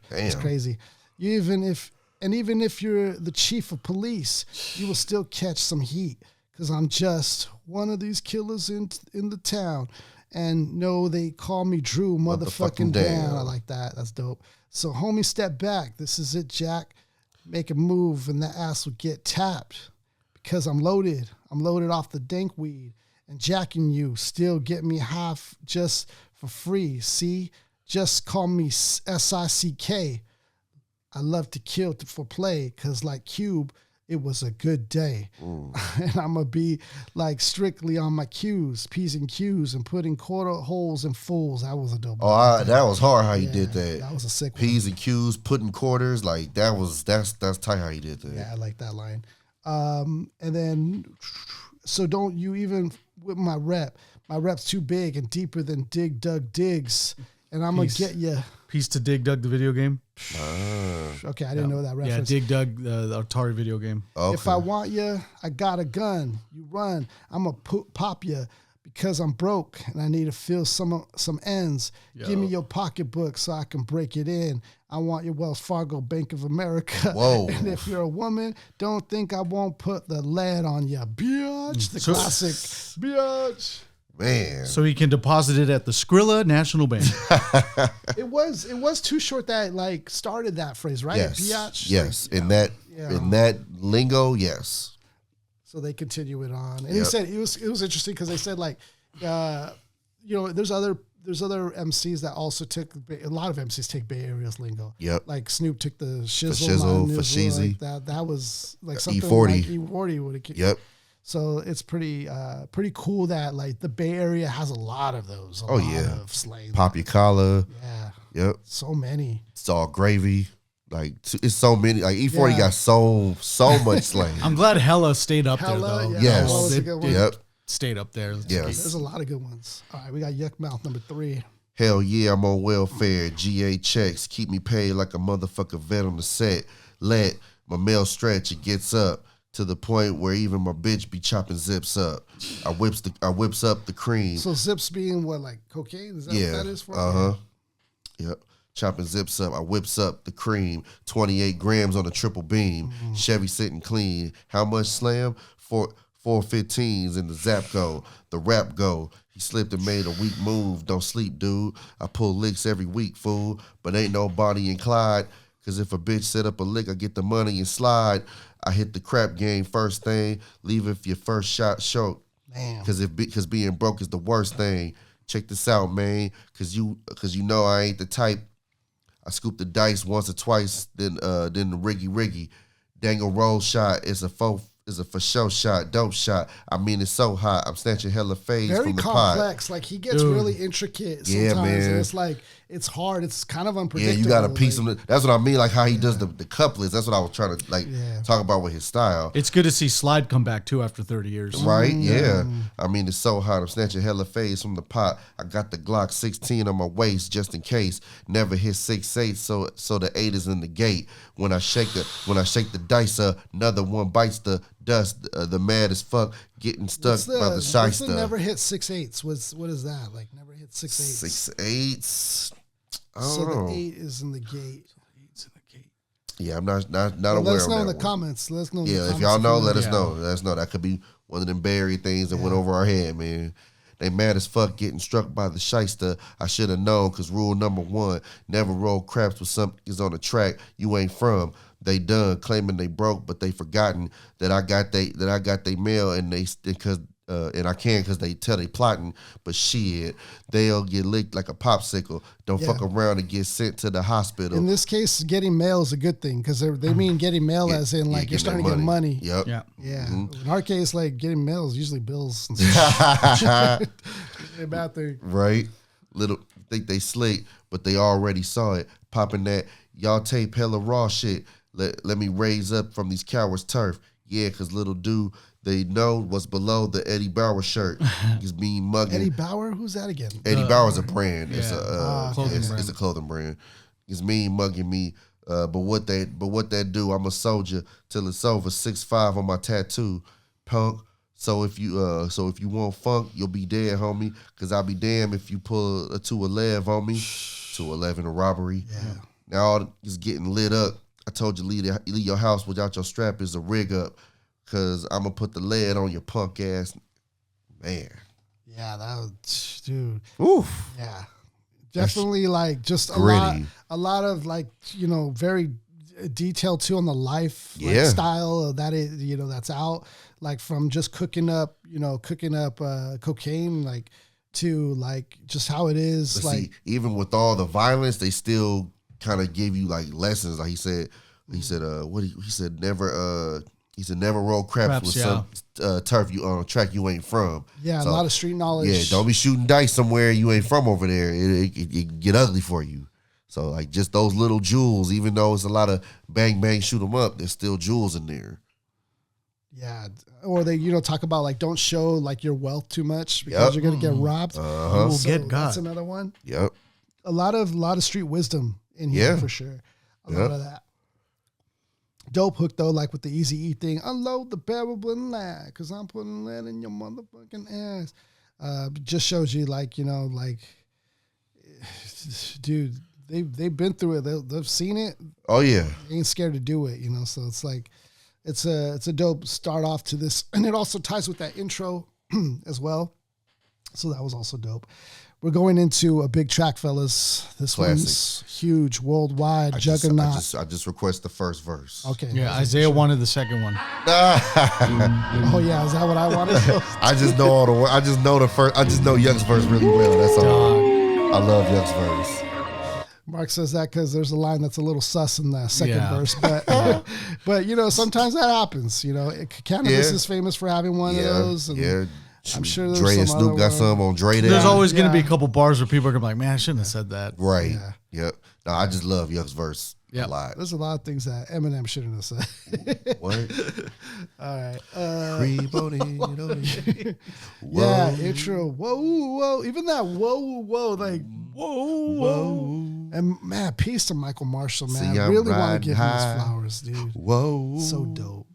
Damn. It's crazy. Even if And even if you're the chief of police, you will still catch some heat because I'm just one of these killers in the town. And no, they call me Drew motherfucking down. I like that. That's dope. So, homie, step back. This is it, Jack. Make a move and that ass will get tapped because I'm loaded. I'm loaded off the dank weed. And jacking you still get me half just for free. See? Just call me SICK. I love to kill for play because like Cube, it was a good day. And I'm going to be like strictly on my Q's, P's and Q's, and putting quarter holes in fools. That was a dope. That was hard how you did that. That was a sick P's one. and Q's, putting quarters, like that's tight how you did that. Yeah, I like that line. And then, so don't you even with my rep. My rep's too big and deeper than Dig Dug Digs. And I'm going to get you. Piece to Dig Dug, the video game. Okay, I didn't know that reference. Yeah, Dig Dug, the Atari video game. Okay. If I want you, I got a gun. You run. I'm going to pop you because I'm broke and I need to fill some ends. Give me your pocketbook so I can break it in. I want your Wells Fargo, Bank of America. Whoa. And if you're a woman, don't think I won't put the lead on you. Bitch. The classic. Bitch. Man. So he can deposit it at the Skrilla National Bank. It was Too Short that like started that phrase, right? Yes. Biatch. Yes. Like, In that lingo, yes. So they continue it on, and he said it was interesting because they said like, there's other MCs that also took a lot of MCs take Bay Area's lingo. Yep. Like Snoop took the shizzle, shizzle, for nizzle, sheezy. like that. That was like something E40. like E40 would have. Yep. So it's pretty cool that like the Bay Area has a lot of those. A lot of slang. Pop your collar. Yeah. Yep. So many. It's all gravy. Like it's so many. Like E40 got so much slang. I'm glad Hella stayed up Hella, there, though. yeah. Yes. Hella was a good one. Yep. Stayed up there. Yes. There's a lot of good ones. All right, we got Yuck Mouth number 3. Hell yeah, I'm on welfare. GA checks. Keep me paid like a motherfucker vet on the set. Let my mail stretch. It gets up to the point where even my bitch be chopping zips up. I whips up the cream. So zips being what, like cocaine? Is that what that is for? Yep. Chopping zips up. I whips up the cream. 28 grams on a triple beam. Chevy sitting clean. How much slam? 415s in the zap go. The rap go. He slipped and made a weak move. Don't sleep, dude. I pull licks every week, fool. But ain't no Bonnie and Clyde. Cause if a bitch set up a lick, I get the money and slide. I hit the crap game first thing. Leave if your first shot short. Damn. Cause being broke is the worst thing. Check this out, man. Cause you know I ain't the type. I scoop the dice once or twice, then the riggy. Dangle roll shot is a for show shot, dope shot. I mean, it's so hot. I'm snatching hella fades Very from the complex. pot. Like he gets really intricate sometimes. Yeah, man. And it's like it's hard. It's kind of Yeah, unpredictable. you got to piece them. That's what I mean. Like how he does the couplets. That's what I was trying to talk about with his style. It's good to see Slide come back, too, after 30 years. Right? Yeah. I mean, it's so hot. I'm snatching hella fades from the pot. I got the Glock 16 on my waist just in case. Never hit 6'8", so the 8 is in the gate. When I shake the dice up, another one bites the dust. The mad as fuck getting stuck by the shyster. Never hit 6/8. What is that? Like never hit 6/8. 6/8. I don't So know. the 8 is in the gate. Yeah, I'm not aware Let us of know that in the one. comments. Let us know. In the Yeah, if comments y'all know, you let us know. Let us know. That could be one of them Bay Area things that went over our head, man. They mad as fuck getting struck by the shyster. I should have known, because rule number 1, never roll craps with something is on the track you ain't from. They done claiming they broke, but they forgotten that I got they mail and they because and I can because they tell they plotting. But shit, they'll get licked like a popsicle. Don't fuck around and get sent to the hospital. In this case, getting mail is a good thing because they mean getting mail as in like you're starting to get money. Yep. Yeah. Yeah. In our case, like getting mail is usually bills. And stuff. Usually a bad thing. Right? Little think they slick, but they already saw it. Popping that y'all tape hella raw shit. Let me raise up from these cowards' turf. Yeah, because little dude, they know what's below the Eddie Bauer shirt. He's being mugging. Eddie Bauer? Who's that again? Eddie Bauer's a brand. It's Clothing a clothing brand. He's mean mugging me. But what that do? I'm a soldier till it's over. 6'5" on my tattoo, punk. So if you want funk, you'll be dead, homie. Cause I'll be damned if you pull a 211 on me. 211 a robbery. Yeah. Now all is getting lit up. I told you leave your house without your strap is a rig up, cause I'm gonna put the lead on your punk ass. Man. Yeah, that was, dude. Oof. Yeah. Definitely like just a lot of like, you know, very detailed too on the lifestyle that is, you know, that's out, like from just cooking up cocaine, like to like just how it is. But like, see, even with all the violence, they still kind of give you like lessons. Like he said, never roll craps with some turf you on a track you ain't from. Yeah, so, a lot of street knowledge. Yeah, don't be shooting dice somewhere you ain't from over there. It can get ugly for you. So like just those little jewels, even though it's a lot of bang bang shoot them up, there's still jewels in there. Yeah, or they talk about like don't show like your wealth too much because you're gonna get robbed. So get God. That's another one. Yep. A lot of street wisdom in here for sure. A lot of that. Dope hook though, like with the Easy E thing. Unload the barrel and lie, cause I'm putting lead in your motherfucking ass. Just shows you like, like, dude, they've been through it. They've seen it. Oh yeah. They ain't scared to do it, So it's like, it's a dope start off to this, and it also ties with that intro as well. So that was also dope. We're going into a big track, fellas. This Classic. One's huge, worldwide, juggernaut. I just request the first verse. Okay. Yeah, Isaiah wanted the second one. Oh yeah, is that what I wanted? I just know all the. I just know the first. I just know Yuck's verse really well. That's all. I love Yuck's verse. Mark says that because there's a line that's a little sus in the second verse, but but sometimes that happens. Cannabis is famous for having one of those. And I'm sure there's Dre and some Snoop got some on Dre. There's always going to be a couple bars where people are going to be like, man, I shouldn't have said that. Right. Yeah. Yep. No, I just love Yuck's verse a lot. There's a lot of things that Eminem shouldn't have said. What? All right. Whoa. Intro. Whoa. Even that whoa. Like, whoa. And man, peace to Michael Marshall, man. See, I really want to give him his flowers, dude. Whoa. So dope.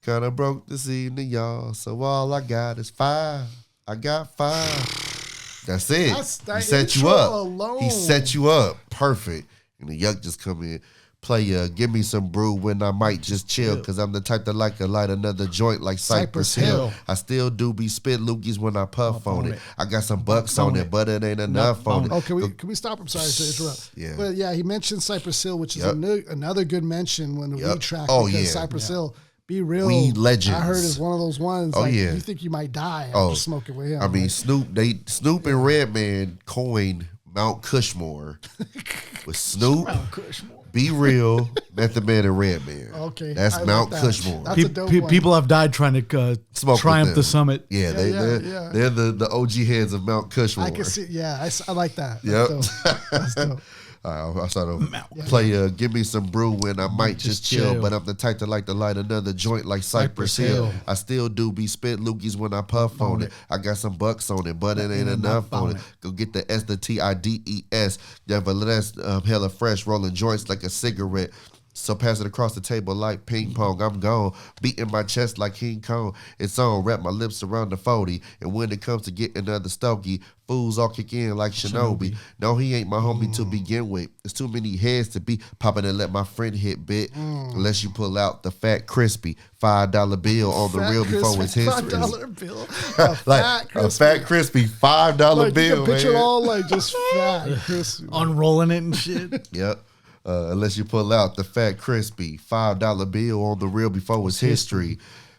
Kinda broke this evening, y'all. So all I got is 5. I got 5. That's it. He set you up. Alone. He set you up. Perfect. And the Yuck just come in. Play, give me some brew when I might just chill. Cause I'm the type that like to light another joint like Cypress Hill. I still do be spit loogies when I puff on it. I got some bucks on it, but it ain't enough on it. Oh, can we stop? I'm sorry to interrupt. Yeah. But yeah, he mentioned Cypress Hill, which is another good mention when the weed track. Oh, because Cypress Hill. Be real. Weed legends. I heard is one of those ones. You think you might die after smoking with him. I mean, Snoop and Redman coined Mount Cushmore with Snoop. Mount Cushmore. Be real, Method Man and Redman. Okay, that's Mount Cushmore. That's a dope one. People have died trying to triumph the summit. Yeah, they're the OG heads of Mount Cushmore. I can see. Yeah, I like that. Yep. That's dope. I try to play give me some brew when I might just chill, but I'm the type to like to light another joint like Cypress Hill. I still do be spit loogies when I puff on it. I got some bucks on it, but it ain't enough on it. Go get the S, the TIDES. Nevertheless, hella fresh, rolling joints like a cigarette. So pass it across the table like ping pong. I'm gone, beating my chest like King Kong. It's on, wrap my lips around the 40. And when it comes to getting another stogie, fools all kick in like Shinobi. No, he ain't my homie to begin with. There's too many heads to be popping and let my friend hit bit. Unless you pull out the fat crispy $5 bill on the real before it's history. $5 bill. A fat crispy $5 like bill. You can picture it all like just fat crispy. Unrolling it and shit. Yep. Unless you pull out the fat crispy $5 bill on the real before it's history.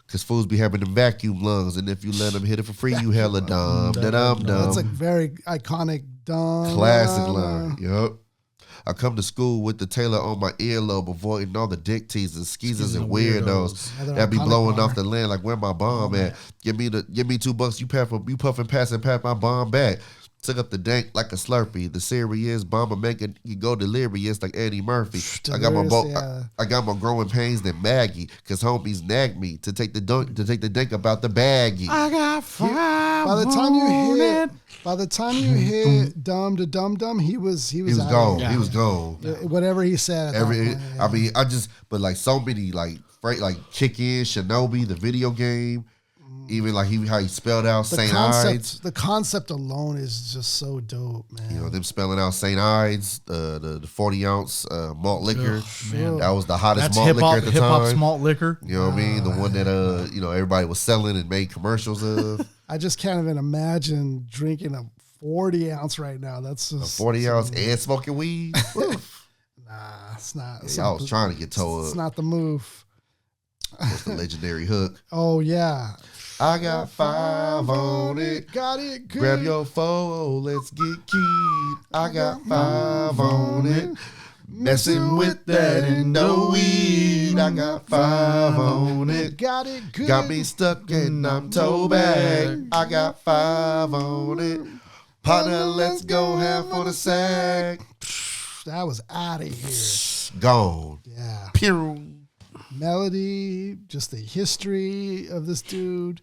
Cause fools be having them vacuum lungs, and if you let them hit it for free, you hella dumb. That's a very iconic dumb. Classic line. Yep. I come to school with the Taylor on my earlobe, avoiding all the dick teasers, skeezers, and weirdos that be blowing off the land like where my bomb at. Give me $2, you puffin' pass and pat my bomb back. Took up the dank like a Slurpee. The serious bomber making you go delirious like Eddie Murphy. I got more growing pains than Maggie, cause homies nagged me to take the dink about the baggie. I got 5. By the time you hit dumb to dum dum, he was gone. Yeah. He was gone. Whatever he said. I mean, but like so many like Kick In, Shinobi, the video game. Even like how he spelled out St. Ides. The concept alone is just so dope, man. You know, them spelling out St. Ides, the 40-ounce malt liquor. Man, that was the hottest malt liquor at the time. Hip-hop's malt liquor. You know what I mean? The one that, you know, everybody was selling and made commercials of. I just can't even imagine drinking a 40-ounce right now. That's just... A 40-ounce and smoking weed? Nah, it's not. I was trying to get toe up. It's not the move. What's the legendary hook? Oh, yeah. I got 5 on it. Got it good. Grab your 4, let's get keyed. I got 5 on it. Messing with that and the weed. I got 5 on it. Got it good. Got me stuck and I'm toe back. I got 5 on it. Partner, let's go half for the sack. That was out of here. Gone. Yeah. Pew. Melody, just the history of this dude,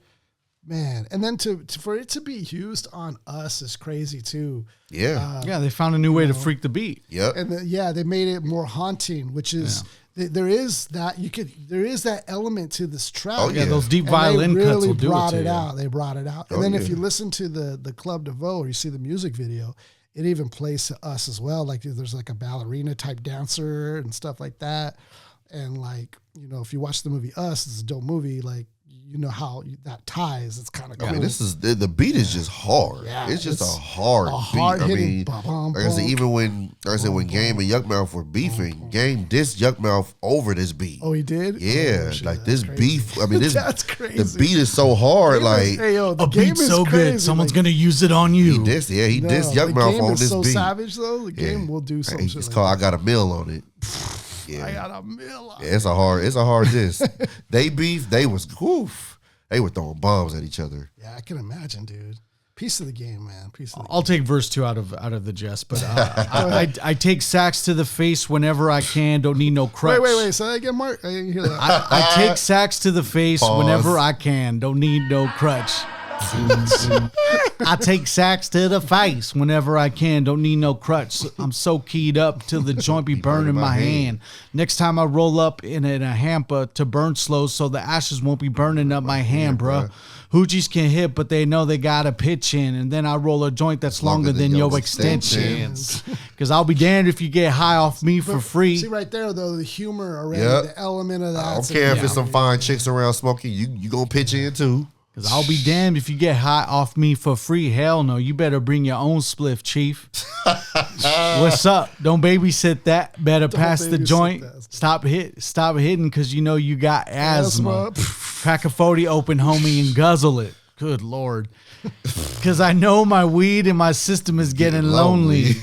man. And then for it to be used on us is crazy too. Yeah. Yeah, they found a new way to freak the beat. Yep. And they made it more haunting, which is there is that element to this track. Oh, yeah. Those deep violin they cuts really will do brought it it out. They brought it out. And then if you listen to the Club de Veau or you see the music video, it even plays to us as well. Like there's like a ballerina type dancer and stuff like that. And like, you know, if you watch the movie Us, it's a dope movie. Like, you know how that ties. It's kind of cool. I mean, this is the beat is just hard. Yeah, it's just a hard beat. I mean, like I said, even when Game and Yuck Mouth were beefing, Game dissed Yuck Mouth over this beat. Oh, he did? Yeah, Oh, shit, like this crazy. beef. I mean, this That's crazy. The beat is so hard. Like Hey, yo, the A game beat's is so crazy. good, someone's Like, gonna use it on you. he dissed Yuck the Mouth game on is this so beat. savage though. The game will do some shit. It's like called that. I Got a Mill on it. Yeah. I got a mill. Yeah, it's a hard diss. They beef. They was oof. They were throwing bombs at each other. Yeah, I can imagine, dude. Piece of the game, man. Piece of the I'll take verse 2 out of the jest, but I take sacks to the face whenever I can. Don't need no crutch. Wait. Say that again, Mark. I didn't hear that. I take sacks to the face Pause. whenever I can. Don't need no crutch. I take sacks to the face whenever I can. Don't need no crutch. I'm so keyed up till the joint be burning my hand. Next time I roll up in a hamper to burn slow so the ashes won't be burning up my hand, bruh. Hoochies can hit, but they know they got to pitch in. And then I roll a joint that's longer than your extensions. Because I'll be damned if you get high off me for free. See right there, though, the humor already, Yep. the element of that. I don't care if it's some fine chicks around smoking. You gonna pitch in too. Because I'll be damned if you get high off me for free. Hell no, you better bring your own spliff, chief. What's up? Don't babysit that. Better pass the babysit joint. that. Stop hitting because you know you got asthma. Crack a 40 open, homie, and guzzle it. Good Lord. Because I know my weed and my system is getting lonely.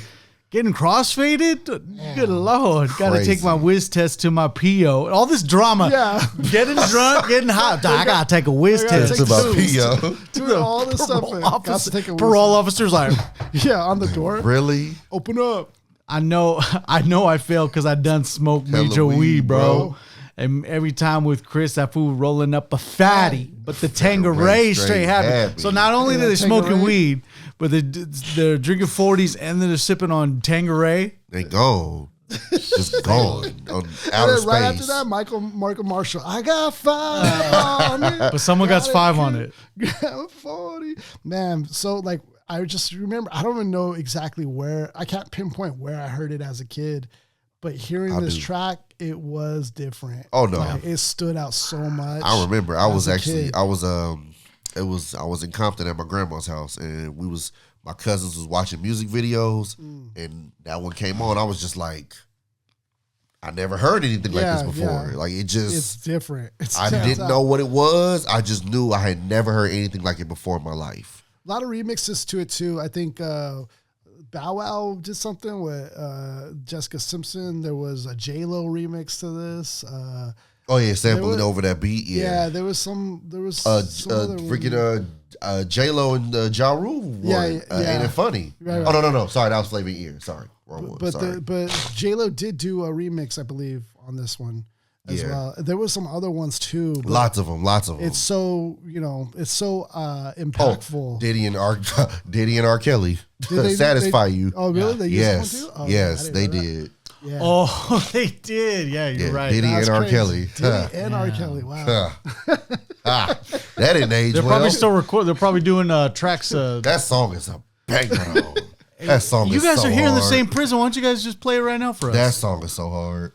Getting crossfaded? Good Lord. Got to take my whiz test to my PO. All this drama. Yeah. Getting drunk, getting high. I got to take a whiz test. It's about PO. Doing all this stuff. Got to take a Parole officer's like, yeah, on the door. Really? Open up. I know I failed because I done smoked Hella major weed, weed, bro. bro. And every time with Chris, that fool rolling up a fatty, but the Tanqueray straight happy. happy. So not only Yeah, are they smoking Tanqueray. weed, but they're drinking 40s and then they're sipping on Tanqueray. They gone. Just gone on And outer then right after space. that, Michael Marshall. I got 5 on it. But someone got 5 on it. Got 40. Man, so like I just remember, I don't even know exactly where, I can't pinpoint where I heard it as a kid, but hearing this track, it was different. Oh, no. Like, it stood out so much. I remember. I was a actually. kid. I was. I was in Compton at my grandma's house, and my cousins was watching music videos, and that one came on. I was just like, I never heard anything like this before. Yeah. Like it It's just. different. I didn't know what it was. I just knew I had never heard anything like it before in my life. A lot of remixes to it too. I think Bow Wow did something with Jessica Simpson. There was a J-Lo remix to this. Oh yeah, sampling over that beat. Yeah, there was some. There was some other freaking J-Lo and Ja Rule one. Yeah. Ain't it funny? Right. Oh no. Sorry, that was Flavor Ear. Sorry, wrong one. Sorry. But J-Lo did do a remix, I believe, on this one as well. There was some other ones too. But Lots of them. It's so impactful. Diddy and R. Kelly satisfy you. Oh really? They used Yes, that one too? Oh, yes, I they didn't know that. did. Yeah. Oh, they did. Yeah, you're right. Diddy and That's R. crazy. Kelly. Diddy and R. Kelly. Wow. That didn't age They're well. probably still recording. They're probably doing tracks. That song is a banger. That song You is guys so are here in the hard. same prison. Why don't you guys just play it right now for us? That song is so hard.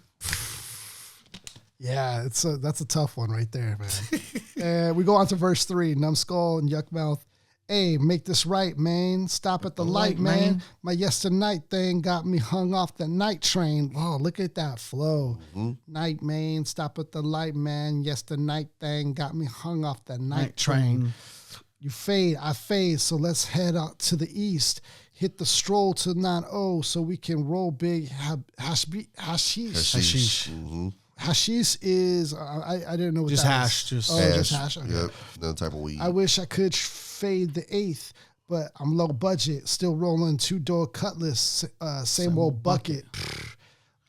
Yeah, that's a tough one right there, man. And we go on to verse 3. Numbskull and Yuckmouth. Hey, make this right, man. Stop at the light, man. My yesternight thing got me hung off the night train. Oh, look at that flow. Night, man. Stop at the light, man. Yesternight thing got me hung off the night train. You fade, I fade, so let's head out to the east. Hit the stroll to 9-0 so we can roll big hashish. Hashish is, I didn't know what just that hash. is. Hash. Just hash. Okay. Yep, another type of weed. I wish I could fade the 8th, but I'm low budget. Still rolling 2-door cutlass, same old bucket.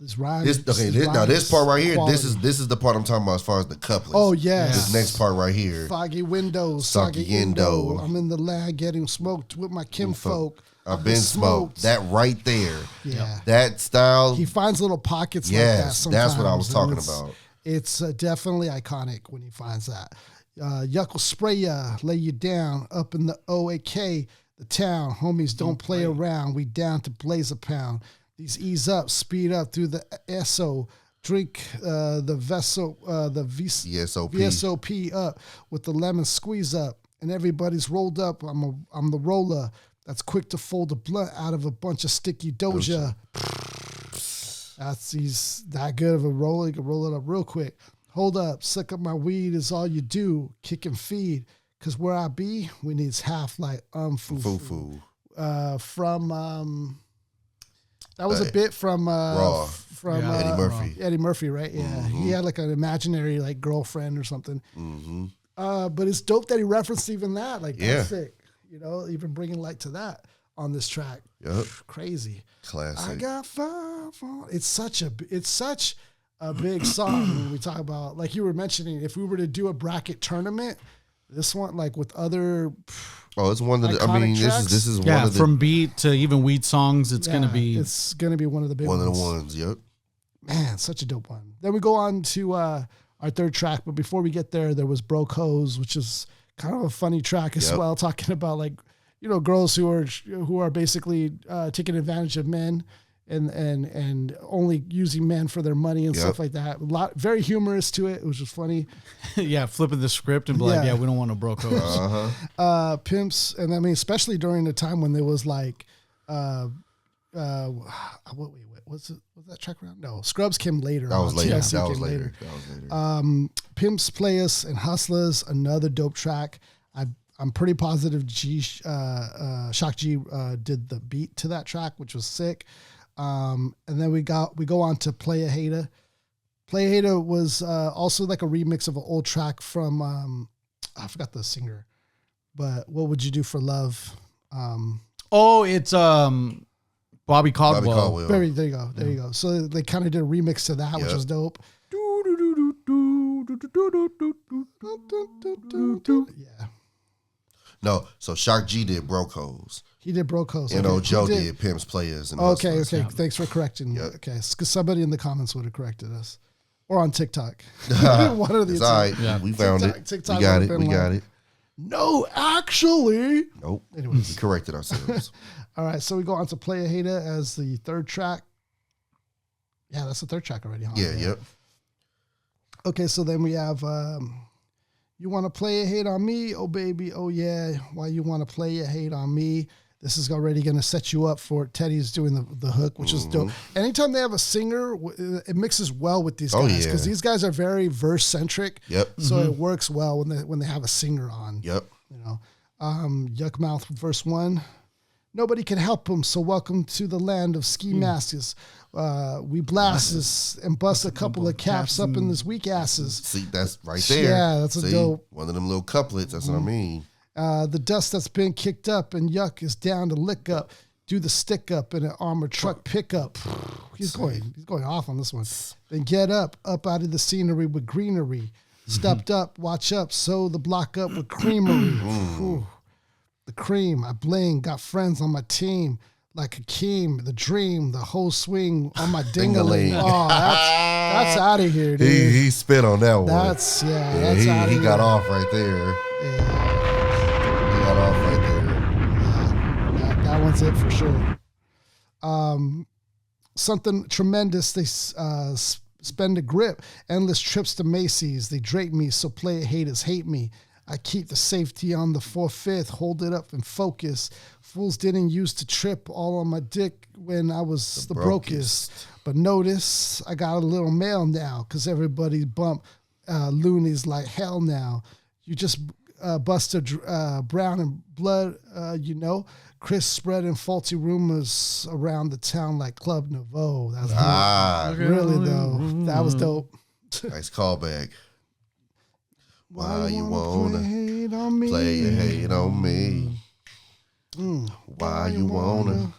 This rhymes. This part right here, quality. this is the part I'm talking about as far as the couplets. Oh, yes. This next part right here. Foggy windows, Soggy soggy endo. endo. I'm in the land getting smoked with my kinfolk. I've been smoked. That right there. Yeah. That style. He finds little pockets like that Yes, sometimes. that's what I was and talking it's- about. It's definitely iconic when he finds that. Yuck will spray ya, lay you down up in the OAK, the town. Homies don't play around. We down to blaze a pound. These ease up, speed up through the SO. Drink the vessel, the VSOP up with the lemon squeeze up. And everybody's rolled up. I'm the roller that's quick to fold a blunt out of a bunch of sticky doja. He's that good of a roller. He can roll it up real quick. Hold up, suck up my weed is all you do. Kick and feed. Cause where I be, we needs half like foo-foo. From that was a bit from Raw. From Eddie Murphy. Eddie Murphy, right? Yeah. He had like an imaginary like girlfriend or something. But it's dope that he referenced even that. Like that's sick. You know, even bringing light to that on this track. Yep. Crazy. Classic. I got five. It's such a big song when we talk about, like you were mentioning, if we were to do a bracket tournament, this one, like with other it's one of the. tracks. This is one of the from beat to even weed songs. It's gonna be one of the big one ones. of the ones. Yep. Man, such a dope one. Then we go on to our third track, but before we get there was Broke Hoes, which is kind of a funny track as well, talking about like, you know, girls who are basically taking advantage of men and only using men for their money and stuff like that. Very humorous to it. It was just funny. Yeah, flipping the script and be like, we don't want to broke hoes. Pimps, and I mean, especially during the time when there was like, what's that track around? No, Scrubs came later. That was later. TLC That was came later. Pimps, Players, and Hustlers, another dope track. I'm pretty positive Shock G did the beat to that track, which was sick. And then we go on to Play a Hater. Play a Hater was also like a remix of an old track from I forgot the singer, but What Would You Do for Love? It's Bobby Caldwell. There you go. So they kind of did a remix to that, which was dope. Yeah. No, so Shock G did Broke Hoes. He did Broke Hoes. And Joe did Pimps, Players, and Okay. Hustlers. Thanks for correcting. Yep. Okay, because somebody in the comments would have corrected us, or on TikTok. One of these. It's all right. Yeah. We found it. TikTok we got it. No, actually. Nope. Anyways, we corrected ourselves. All right, so we go on to Play a Hater as the third track. Yeah, that's the third track already, huh? Yeah. Yep. Okay, so then we have You Want to Play a Hate on Me? Oh, baby, oh, yeah. Why you want to play a hate on me? This is already going to set you up for Teddy's doing the hook, which is dope. Anytime they have a singer, it mixes well with these guys because these guys are very verse-centric. Yep. So it works well when they have a singer on. Yep. You know, Yuckmouth, verse 1. Nobody can help him, so welcome to the land of ski masks. We blast and bust a couple of caps up in this weak asses. See, that's right there. Yeah, that's a dope. One of them little couplets. That's what I mean. The dust that's been kicked up and Yuck is down to lick up. Do the stick up in an armored truck pickup. He's going off on this one. Then get up out of the scenery with greenery. Stepped up, watch up, sew the block up with creamery. The cream, I bling, got friends on my team. like Hakeem, the dream, the whole swing on my ding-a-ling. Oh, that's out of here, dude. He spit on that one. That's out of here. He got off right there. Yeah. He got off right there. That one's it for sure. Something tremendous. They spend a grip. Endless trips to Macy's. They drape me, so play it, haters hate me. I keep the safety on the 4/5, hold it up and focus. Fools didn't used to trip all on my dick when I was the brokest. But notice I got a little mail now, because everybody bump Luniz like hell now. You just busted Brown and Blood, you know. Chris spreading faulty rumors around the town like Club Nouveau. That was really though. That was dope. Nice callback. Why you wanna play and hate on me? Why you wanna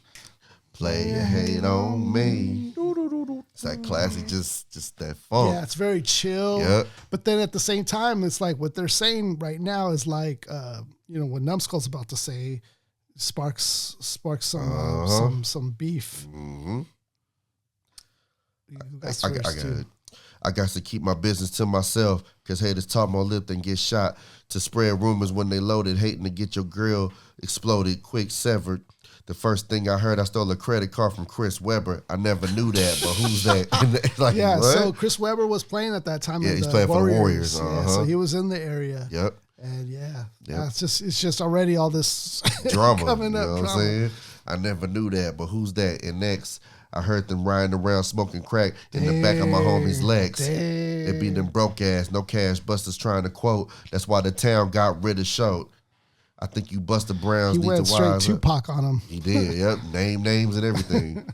play and hate on me? It's that classic, just that funk. Yeah, it's very chill. Yep. But then at the same time, it's like what they're saying right now is like, you know, what Numbskull's about to say sparks some beef. Mm-hmm. I got to keep my business to myself, because haters talk more lip than get shot. To spread rumors when they loaded, hating to get your grill exploded, quick severed. The first thing I heard, I stole a credit card from Chris Webber. I never knew that, but who's that? Like, yeah, what? So Chris Webber was playing at that time. Yeah, in he's the playing Warriors. for the Warriors. Yeah, so he was in the area. Yep. And it's just already all this drama coming up. You know what I'm saying? I never knew that, but who's that? And next, I heard them riding around smoking crack in the back of my homie's legs. It be them broke ass, no cash busters trying to quote. That's why the town got rid of Shoat. I think you Buster Browns he need to went straight wise Tupac on him. He did, yep. Names and everything.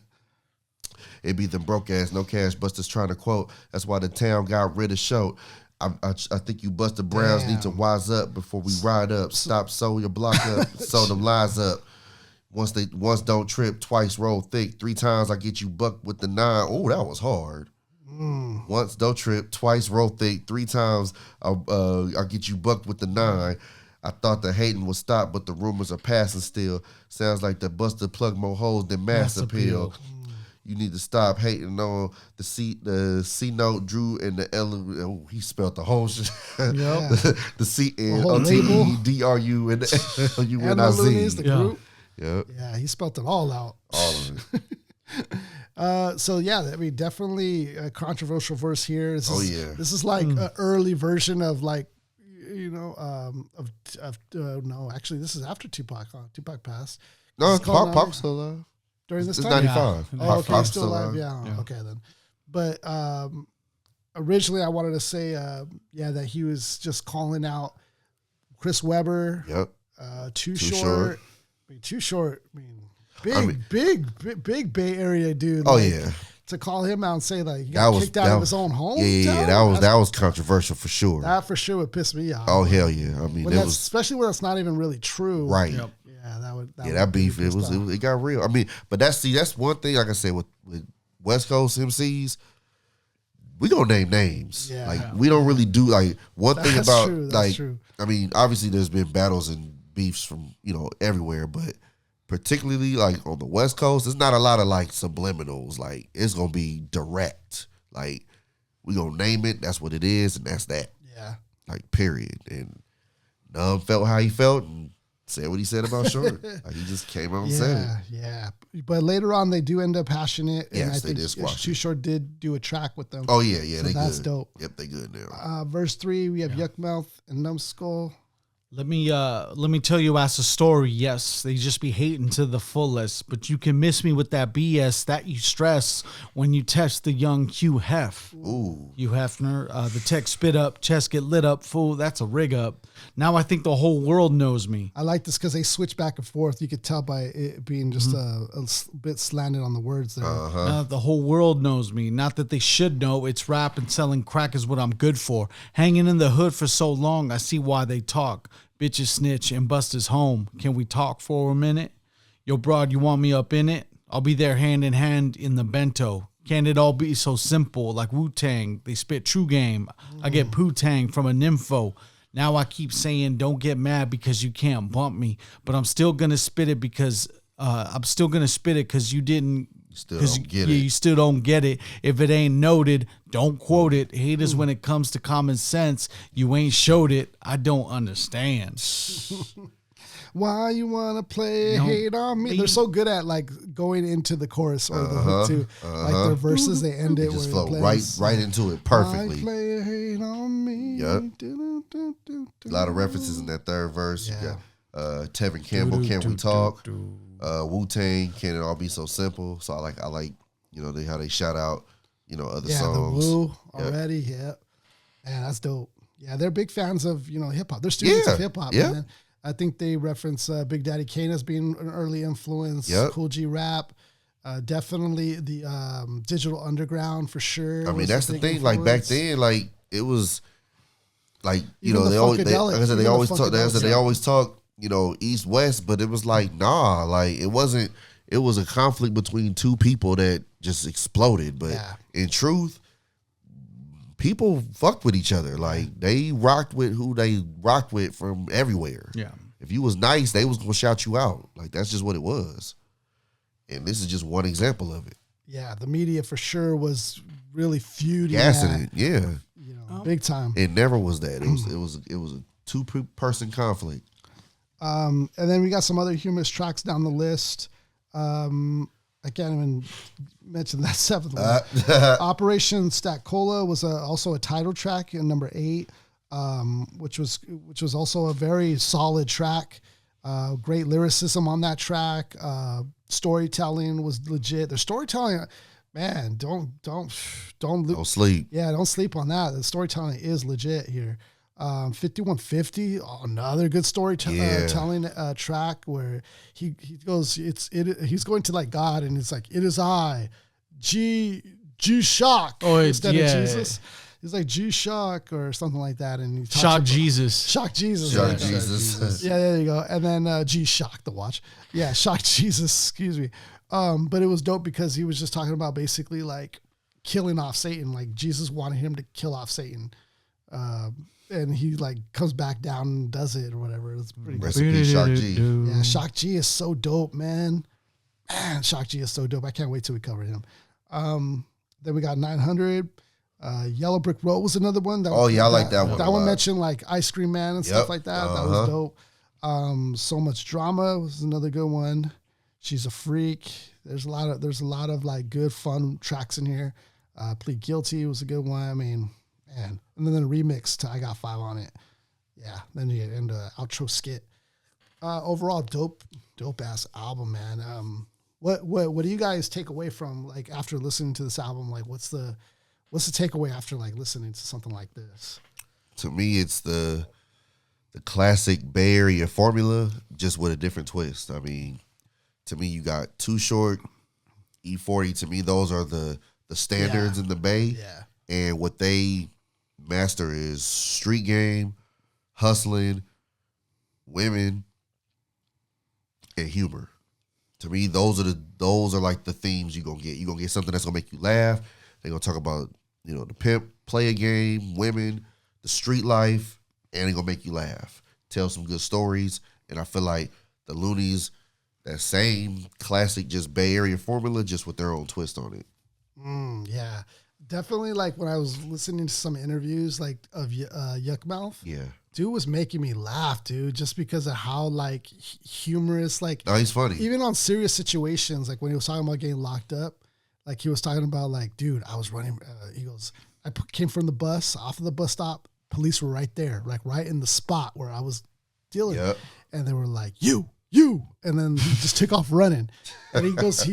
It be them broke ass, no cash busters trying to quote. That's why the town got rid of Shoat. I think you Buster Browns need to wise up before we ride up. Stop, sew your block up, sew them lies up. Once don't trip, twice roll thick. 3 times I get you bucked with the 9. Oh, that was hard. Once don't trip, twice roll thick. 3 times I'll get you bucked with the 9. I thought the hating would stop, but the rumors are passing still. Sounds like the Buster plug more holes than Mass Appeal. You need to stop hating on the C note, Drew, and the L. Oh, he spelled the whole shit. Yep. the C N O T E D R U and the L U N I Z. Luniz, the group. Yep. Yeah, he spelled it all out. All of it. So yeah, I mean, definitely a controversial verse here. This is like an early version of like, you know, no, actually, this is after Tupac. Tupac passed. No, Pac's still alive. During this it's time? 95. Yeah. Oh, okay, still alive. Yeah. Okay, then. But originally I wanted to say, that he was just calling out Chris Webber. Yep. Too short. I mean, Too Short. I mean, big Bay Area dude. Oh, like, yeah. To call him out and say like he got kicked out of his own home. Yeah. That was controversial for sure. That for sure would piss me off. Oh hell yeah! I mean, especially when it's not even really true. Right. Yep. Yeah, that beef. It got real. I mean, but that's one thing. Like I said, with West Coast MCs, we gonna name names. Yeah. Like we don't really do like one thing about true, like. True. I mean, obviously there's been battles and beefs from everywhere, but particularly like on the West Coast, there's not a lot of like subliminals. Like it's gonna be direct. Like we gonna name it. That's what it is, and that's that. Yeah. Like period. And Numb felt how he felt and said what he said about Short. Like he just came out and said it. Yeah. But later on, they do end up hashing it. Yes, and I they think did squash Too Short did do a track with them. Oh yeah, so they that's good. Dope. Yep, they good now. Verse 3, we have Yuckmouth and Numbskull. Let me tell you as a story. Yes, they just be hating to the fullest, but you can miss me with that BS that you stress when you test the young Hugh Hef. Ooh, Hugh Hefner, the tech spit up, chest get lit up, fool. That's a rig up. Now I think the whole world knows me. I like this because they switch back and forth. You could tell by it being just a bit slanted on the words there. The whole world knows me. Not that they should know. It's rap and selling crack is what I'm good for. Hanging in the hood for so long, I see why they talk. Bitches snitch and bust his home. Can we talk for a minute? Yo, broad, you want me up in it? I'll be there hand in hand in the bento. Can it all be so simple like Wu-Tang? They spit true game. I get poo-tang from a nympho. Now I keep saying don't get mad because you can't bump me, but I'm still gonna spit it because I'm still gonna spit it because you didn't. You still don't get it. If it ain't noted, don't quote it. Haters, when it comes to common sense, you ain't showed it. I don't understand. Why you wanna play hate on me? They're so good at like going into the chorus or the hook too. Like their verses, they end it just where flow it plays, right into it perfectly. Why play hate on me? Yep. A lot of references in that third verse. Yeah. Tevin Campbell, Can We Talk? Wu-Tang, Can It All Be So Simple? So I like how they shout out other songs. The Woo already. Yeah, man, that's dope. Yeah, they're big fans of hip hop. They're students of hip hop. Yeah. Man. I think they reference Big Daddy Kane as being an early influence. Yep. Cool G Rap. Definitely the Digital Underground for sure. I mean, that's the thing. Influence. Like back then, like it was like they always talk East West, but it was like nah, like it wasn't. It was a conflict between two people that just exploded. But in truth, people fucked with each other. Like they rocked with who they rocked with from everywhere. Yeah. If you was nice, they was gonna shout you out. Like that's just what it was. And this is just one example of it. Yeah, the media for sure was really feuding. Gassing it, yeah. Big time. It never was that. It was a two-person conflict. And then we got some other humorous tracks down the list. I can't even mention that seventh one. Operation Stackola was also a title track in number 8, which was also a very solid track. Great lyricism on that track. Storytelling was legit. Their storytelling, man, don't sleep. Yeah, don't sleep on that. The storytelling is legit here. 5150, another good storytelling track where he goes, he's going to like God and it's like, it is I, G-Shock instead of Jesus. He's like G-Shock or something like that. And he Shock Jesus. Shock Jesus. Shock Jesus. Yeah, there you go. And then G-Shock, the watch. Yeah, Shock Jesus, excuse me. But it was dope because he was just talking about basically like killing off Satan. Like Jesus wanted him to kill off Satan. And he like comes back down and does it or whatever. It's pretty good. Recipe Shock G. Yeah, Shock G is so dope, man. Shock G is so dope. I can't wait till we cover him. Then we got 900. Yellow Brick Road was another one. I like that one. That one mentioned like Ice Cream Man and stuff like that. That was dope. So Much Drama was another good one. She's a Freak. There's a lot of like good fun tracks in here. Plead Guilty was a good one. I mean, man. And then the remix to I Got 5 on it. Yeah. Then you get into outro skit. Overall, dope ass album, man. What do you guys take away from like after listening to this album? Like, what's the takeaway after like listening to something like this? To me, it's the classic Bay Area formula, just with a different twist. I mean, to me, you got Too Short, E40. To me, those are the standards in the Bay. Yeah. And what they master is street game, hustling, women, and humor. To me, those are like the themes you're gonna get. You're gonna get something that's gonna make you laugh. They're gonna talk about, the pimp, play a game, women, the street life, and they're gonna make you laugh. Tell some good stories. And I feel like the Luniz, that same classic just Bay Area formula, just with their own twist on it. Yeah. Definitely, like when I was listening to some interviews, like of Yuck Mouth, dude was making me laugh, dude, just because of how like humorous, like he's funny. Even on serious situations, like when he was talking about getting locked up, like he was talking about like, dude, I was running. He goes, came from the bus, off of the bus stop. Police were right there, like right in the spot where I was dealing, and they were like, you. And then he just took off running. And he goes,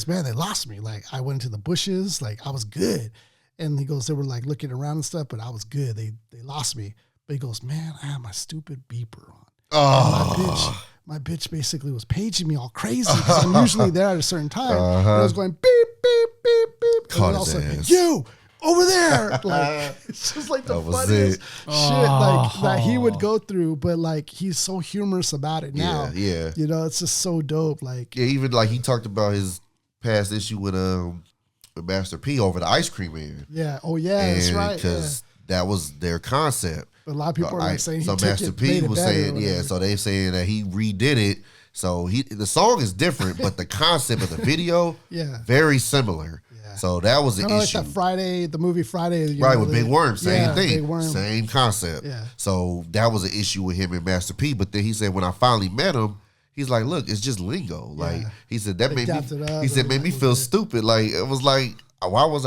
man, they lost me. Like I went into the bushes, like I was good. And he goes, they were like looking around and stuff, but I was good. They lost me. But he goes, man, I had my stupid beeper on. Oh. My bitch basically was paging me all crazy because I'm usually there at a certain time. And I was going beep, beep, beep, beep. Caught and his also, ass. you over there. Like it's just like the funniest shit like that he would go through, but like he's so humorous about it now. Yeah. It's just so dope. Like even like he talked about his past issue with Master P over the Ice Cream Man. Yeah. Oh yeah, that's right. Because that was their concept. But a lot of people are like saying so Master P was saying, so they saying that he redid it So the song is different, but the concept of the video, very similar. Yeah. So that was the issue. Like that Friday, the movie Friday, right? With Big Worm, same thing, Big Worm. Same concept. Yeah. So that was an issue with him and Master P. But then he said when I finally met him, he's like, look, it's just lingo. Like he said that made me. He said made me feel stupid. Like it was like why was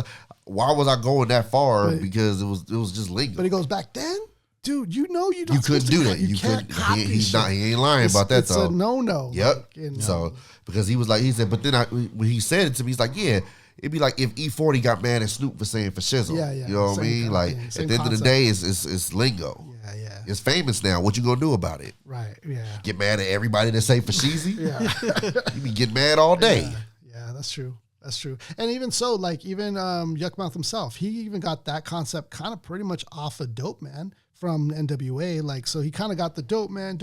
I going that far? Because it was just lingo. But he goes back then. Dude, you couldn't do that. You couldn't. He ain't lying about that though. It's a no. Yep. So because he said, but then when he said it to me, he's like, yeah, it'd be like if E40 got mad at Snoop for saying for shizzle. Yeah. You know what I mean? Like at the end of the day, it's lingo. Yeah. It's famous now. What you gonna do about it? Right. Yeah. Get mad at everybody that say for sheezy? Yeah. You be getting mad all day. Yeah, that's true. That's true. And even so, like even Yuckmouth himself, he even got that concept kind of pretty much off of Dope Man from NWA. Like, so he kind of got the Dope Man.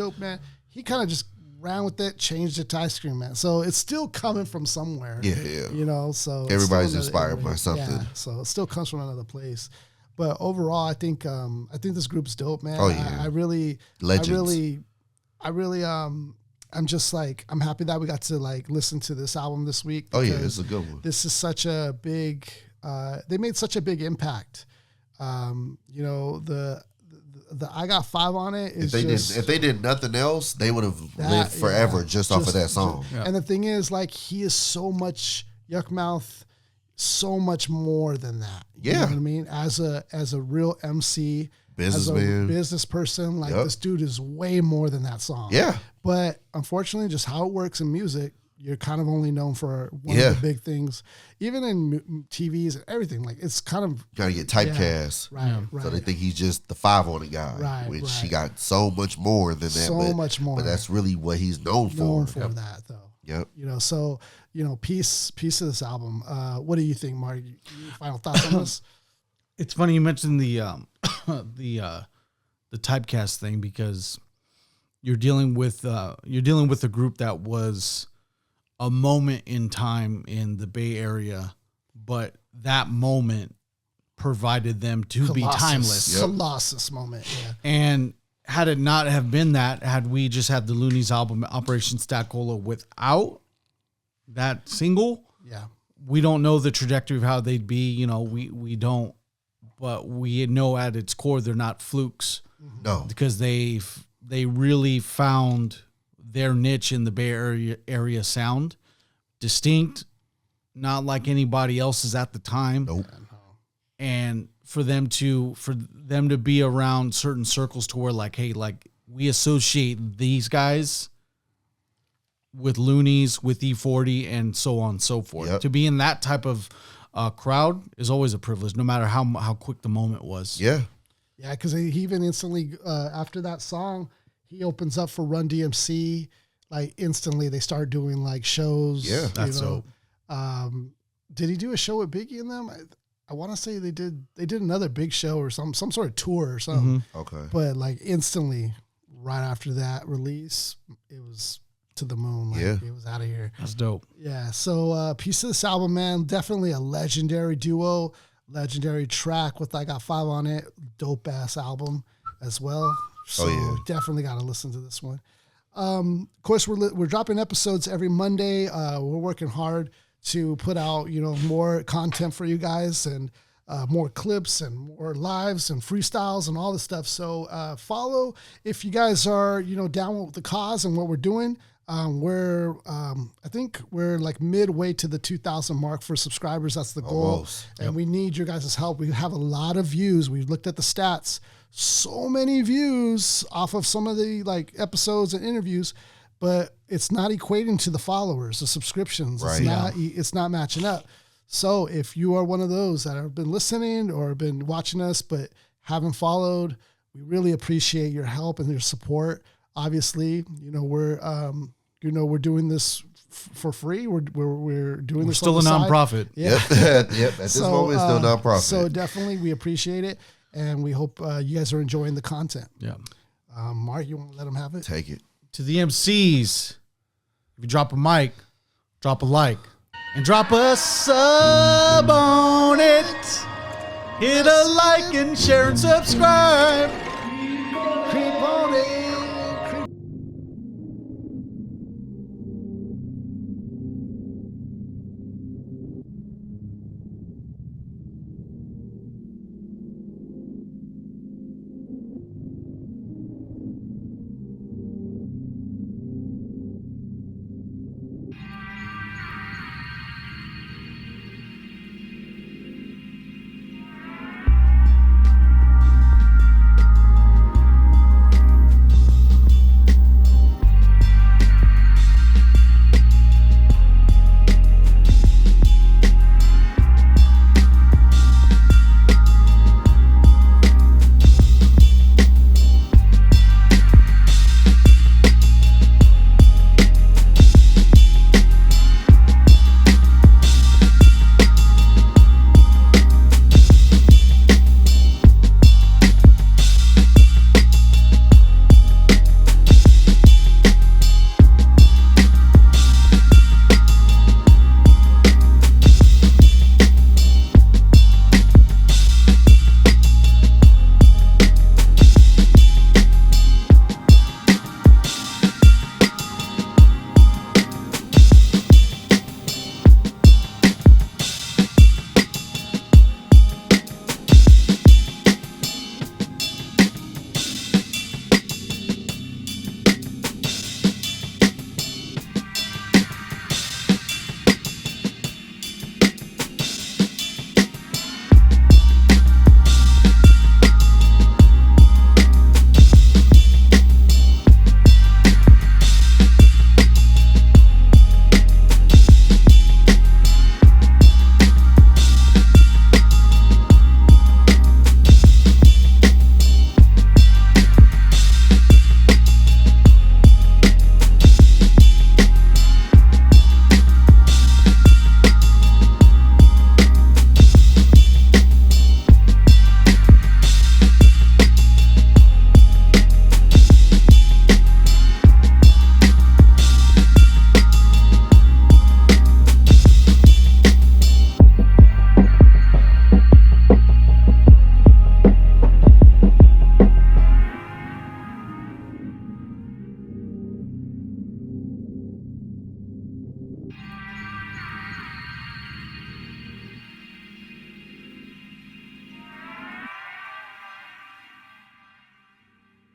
He kind of just ran with it, changed it to Ice Cream Man. So it's still coming from somewhere. Yeah. You know, so everybody's inspired by something. Yeah, so it still comes from another place. But overall, I think this group's dope, man. Oh yeah. I really, Legends. I'm just like, I'm happy that we got to like listen to this album this week. Oh yeah, it's a good one. This is such a big, they made such a big impact. You know, the I Got 5 on it is if they did nothing else, they would have lived forever just off of that song. And the thing is, like, he is so much Yuckmouth, so much more than that. You know what I mean? As a real MC, businessman, as a business person, like this dude is way more than that song. Yeah. But unfortunately, just how it works in music, you're kind of only known for one of the big things. Even in TVs and everything, like it's kind of got to get typecast, right. So they think he's just the 5 on the guy, which he got so much more than that. So much more, but that's really what he's known for. Known for that, though. Yep. You know, so piece of this album. What do you think, Mark? Final thoughts on this? It's funny you mentioned the typecast thing because you're dealing with a group that was a moment in time in the Bay Area, but that moment provided them to be timeless. Colossus moment, yeah. And had it not have been that, had we just had the Luniz album Operation Stackola without that single, we don't know the trajectory of how they'd be. You know, we don't, but we know at its core they're not flukes. No, because they really found their niche in the Bay Area sound, distinct, not like anybody else's at the time. Nope. And for them to be around certain circles to where like, hey, like we associate these guys with Luniz, with E40, and so on and so forth. To be in that type of crowd is always a privilege, no matter how quick the moment was. Yeah, because he even instantly after that song, he opens up for Run DMC. Like instantly, they start doing like shows. Yeah, that's dope. Did he do a show with Biggie and them? I want to say they did another big show or some sort of tour or something. Okay, but like instantly, right after that release, it was to the moon. Like, it was out of here. That's dope. Yeah. So piece of this album, man, definitely a legendary duo, legendary track with I Got 5 on it. Dope ass album as well. So definitely got to listen to this one. Of course, we're dropping episodes every Monday. We're working hard to put out, more content for you guys and more clips and more lives and freestyles and all this stuff. So follow if you guys are, down with the cause and what we're doing. I think we're like midway to the 2,000 mark for subscribers. That's the goal. Almost. And we need your guys' help. We have a lot of views. We've looked at the stats. So many views off of some of the like episodes and interviews, but it's not equating to the followers, the subscriptions. Right. It's not matching up. So if you are one of those that have been listening or been watching us but haven't followed, we really appreciate your help and your support. Obviously, we're doing this for free. We're doing this. Still a nonprofit. Yeah. Yep. At this moment, it's still a nonprofit. So definitely, we appreciate it, and we hope you guys are enjoying the content. Yeah. Mark, you want to let them have it? Take it. To the MCs, if you drop a mic, drop a like, and drop a sub on it. Hit a like and share and subscribe.